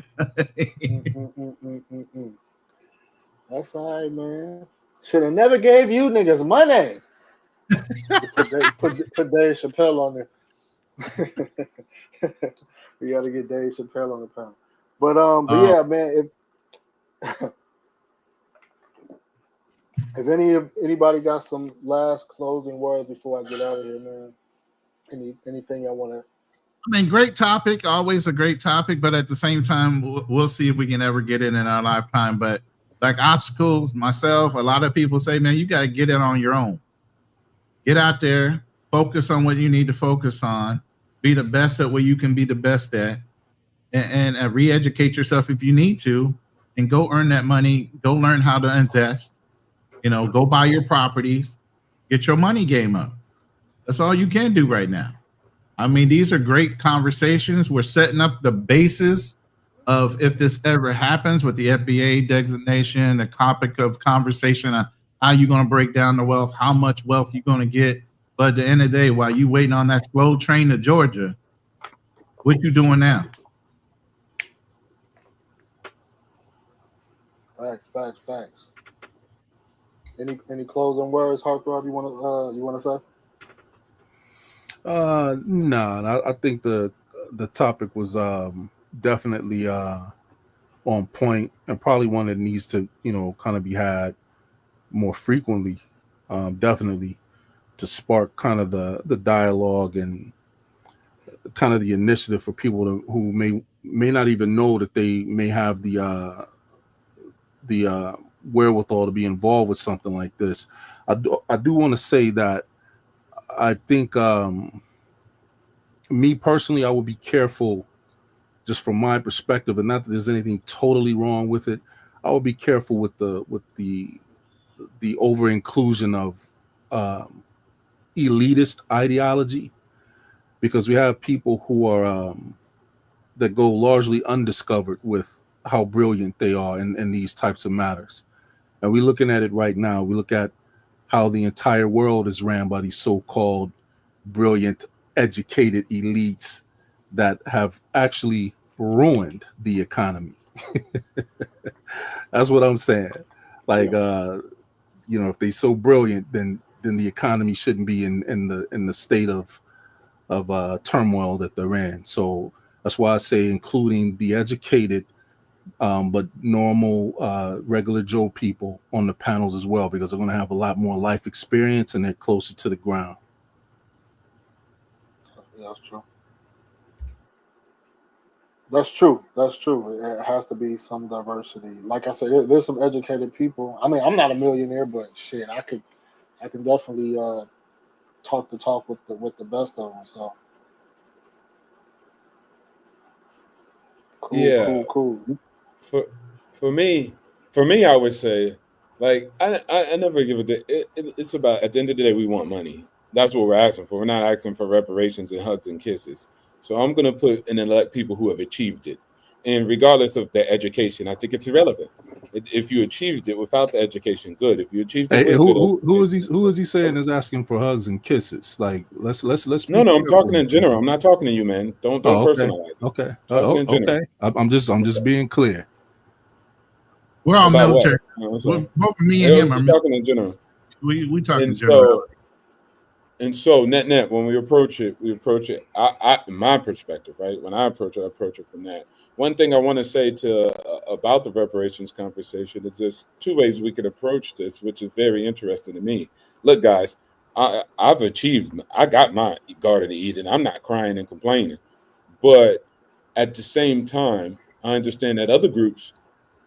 That's all right, man. Should have never gave you niggas money. Put Dave Chappelle on there. We got to get Dave Chappelle on the panel. But yeah, man. If anybody got some last closing words before I get out of here, man. Anything I want to. I mean, great topic, always a great topic, but at the same time, we'll see if we can ever get it in our lifetime. But like obstacles, myself, a lot of people say, man, you got to get it on your own. Get out there, focus on what you need to focus on, be the best at what you can be the best at, and re-educate yourself if you need to, and go earn that money, go learn how to invest, go buy your properties, get your money game up. That's all you can do right now. I mean, these are great conversations. We're setting up the basis of if this ever happens with the FBA designation, the topic of conversation on how you're going to break down the wealth, how much wealth you're going to get. But at the end of the day, while you waiting on that slow train to Georgia, what you doing now? Facts. Any closing words, Heartthrob, you want to say? No, I think the topic was definitely on point, and probably one that needs to kind of be had more frequently, definitely to spark kind of the dialogue and kind of the initiative for people who may not even know that they may have the wherewithal to be involved with something like this. I do want to say that I think me personally, I would be careful, just from my perspective, and not that there's anything totally wrong with it. I would be careful with the over inclusion of elitist ideology, because we have people who are that go largely undiscovered with how brilliant they are in these types of matters. And we're looking at it right now. We look at how the entire world is ran by these so-called brilliant, educated elites that have actually ruined the economy. That's what I'm saying. Like, if they're so brilliant, then the economy shouldn't be in the state of turmoil that they're in. So that's why I say including the educated but normal, regular Joe people on the panels as well, because they're going to have a lot more life experience and they're closer to the ground. Yeah, that's true. That's true. That's true. It has to be some diversity. Like I said, there's some educated people. I mean, I'm not a millionaire, but shit, I can definitely talk the talk with the best of them. So cool, Yeah, cool, cool. for for me, for me, I would say, like, I never give a it's about, at the end of the day, we want money. That's what we're asking for. We're not asking for reparations and hugs and kisses. So I'm gonna put and elect people who have achieved it, and regardless of their education, I think it's irrelevant. If you achieved it without the education, good. If you achieved it Hey, with good who is he? education, Who is he saying is asking for hugs and kisses? Like, let's no, be no, I'm careful talking here, in general. people. I'm not talking to you, man. Don't Oh, okay, personalize it. okay, Talking in okay. general. I'm just being clear. We're all About what? military. I'm We're, sorry. both me and I'm him are just military. talking in general. We talking And general. so net when we approach it, I in my perspective, right? When I approach it from that. One thing I want to say to about the reparations conversation is there's two ways we could approach this, which is very interesting to me. Look, guys, I've achieved. I got my Garden of Eden. I'm not crying and complaining, but at the same time, I understand that other groups,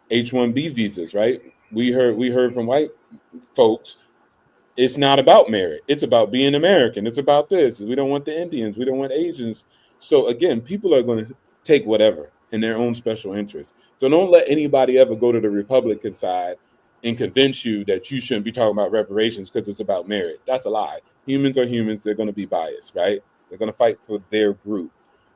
H-1B visas, right? We heard from white folks, it's not about merit. It's about being American. It's about this. We don't want the Indians. We don't want Asians. So again, people are going to take whatever in their own special interest. So don't let anybody ever go to the Republican side and convince you that you shouldn't be talking about reparations because it's about merit. That's a lie. Humans are humans. They're going to be biased, right? They're going to fight for their group.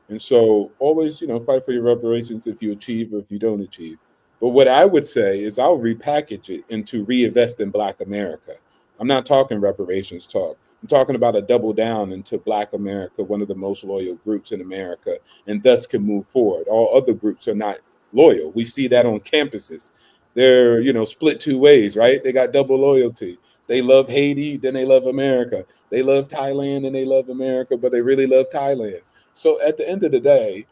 And so always, fight for your reparations if you achieve or if you don't achieve. But what I would say is I'll repackage it into reinvest in Black America. I'm not talking reparations talk. I'm talking about a double down into Black America, one of the most loyal groups in America, and thus can move forward. All other groups are not loyal. We see that on campuses. They're, split two ways, right? They got double loyalty. They love Haiti, then they love America. They love Thailand and they love America, but they really love Thailand. So at the end of the day,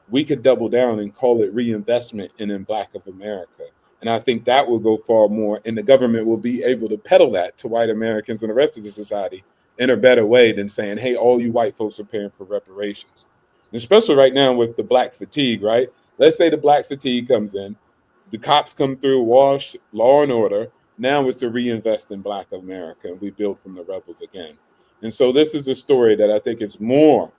we could double down and call it reinvestment in Black of America. And I think that will go far more, and the government will be able to peddle that to white Americans and the rest of the society in a better way than saying, hey, all you white folks are paying for reparations. And especially right now with the Black fatigue, right? Let's say the Black fatigue comes in, the cops come through, wash law and order. Now it's to reinvest in Black America, and we build from the rebels again. And so this is a story that I think is more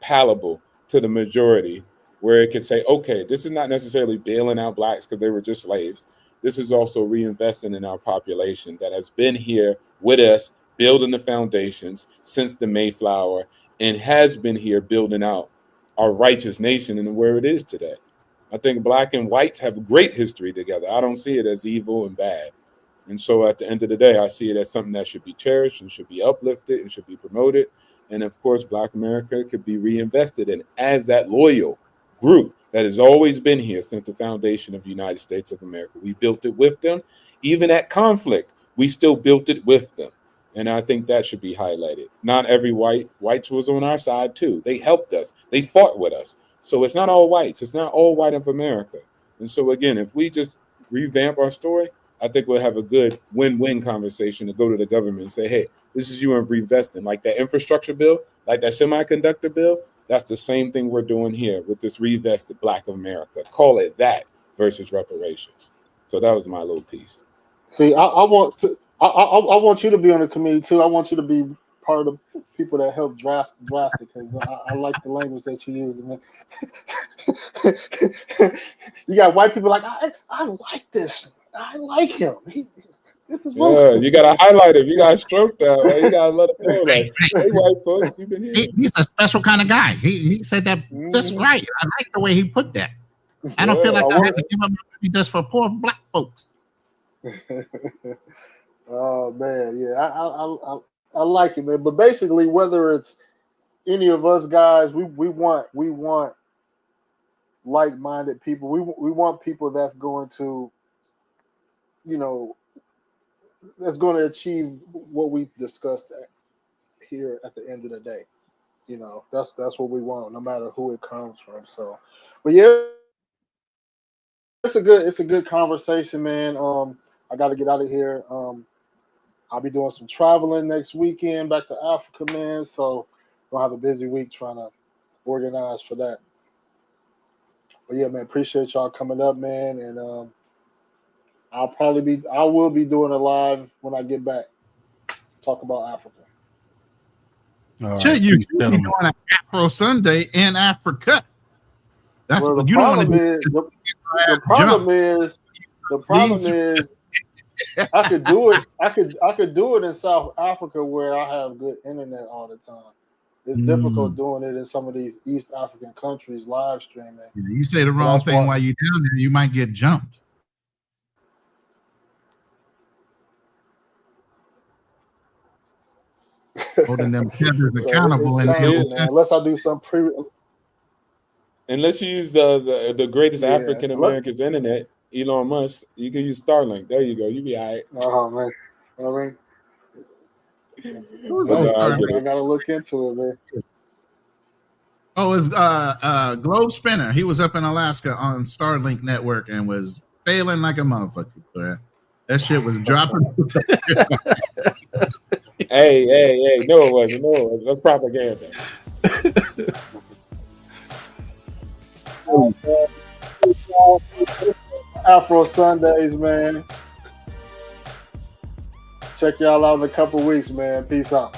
palatable to the majority, where it could say, okay, this is not necessarily bailing out Blacks because they were just slaves. This is also reinvesting in our population that has been here with us, building the foundations since the Mayflower, and has been here building out our righteous nation and where it is today. I think Black and whites have great history together. I don't see it as evil and bad. And so at the end of the day, I see it as something that should be cherished and should be uplifted and should be promoted. And of course, Black America could be reinvested in as that loyal group that has always been here since the foundation of the United States of America. We built it with them. Even at conflict, we still built it with them. And I think that should be highlighted. Not every whites was on our side too. They helped us. They fought with us. So it's not all whites. It's not all white of America. And so again, if we just revamp our story, I think we'll have a good win-win conversation to go to the government and say, hey, this is you reinvesting. Like that infrastructure bill, like that semiconductor bill, that's the same thing we're doing here with this reinvested Black America. Call it that versus reparations. So that was my little piece. See, I want you to be on the committee too. I want you to be part of the people that help draft it because I like the language that you use. Man. You got white people like I like this. I like him. This is what. Yeah, you gotta highlight it. You gotta stroke that, right? You gotta let them know, Right, like, right. hey, white folks, you've been here. He's a special kind of guy. He said that just Mhm. right. I like the way he put that. I don't feel Yeah, like I I have want. to give up my money just for poor Black folks. Oh man, yeah, I like it, man. But basically, whether it's any of us guys, we want like-minded people. We want people that's going to, you know, that's going to achieve what we discussed here at the end of the day. That's what we want, no matter who it comes from. So, but yeah, it's a good conversation, man. I got to get out of here. I'll be doing some traveling next weekend back to Africa, man. So we'll have a busy week trying to organize for that. But yeah, man, appreciate y'all coming up, man. And I will be doing a live when I get back. Talk about Africa. All Should right, you peace, should be gentlemen. doing an Afro Sunday in Africa? That's Well, what you don't want to do. The problem is I could do it. I could do it in South Africa where I have good internet all the time. It's difficult doing it in some of these East African countries live streaming. You say the wrong thing while you're down there, you might get jumped. Holding them tethers accountable. Unless I do some Unless you use the greatest African American's internet, Elon Musk, you can use Starlink. There you go. You be all right. Oh man, all right. I gotta look into it, man. Oh, it's Globe Spinner. He was up in Alaska on Starlink network and was failing like a motherfucker. Man. That shit was dropping. Hey! No, it wasn't. That's propaganda. Afro-Sundays, man. Check y'all out in a couple weeks, man. Peace out.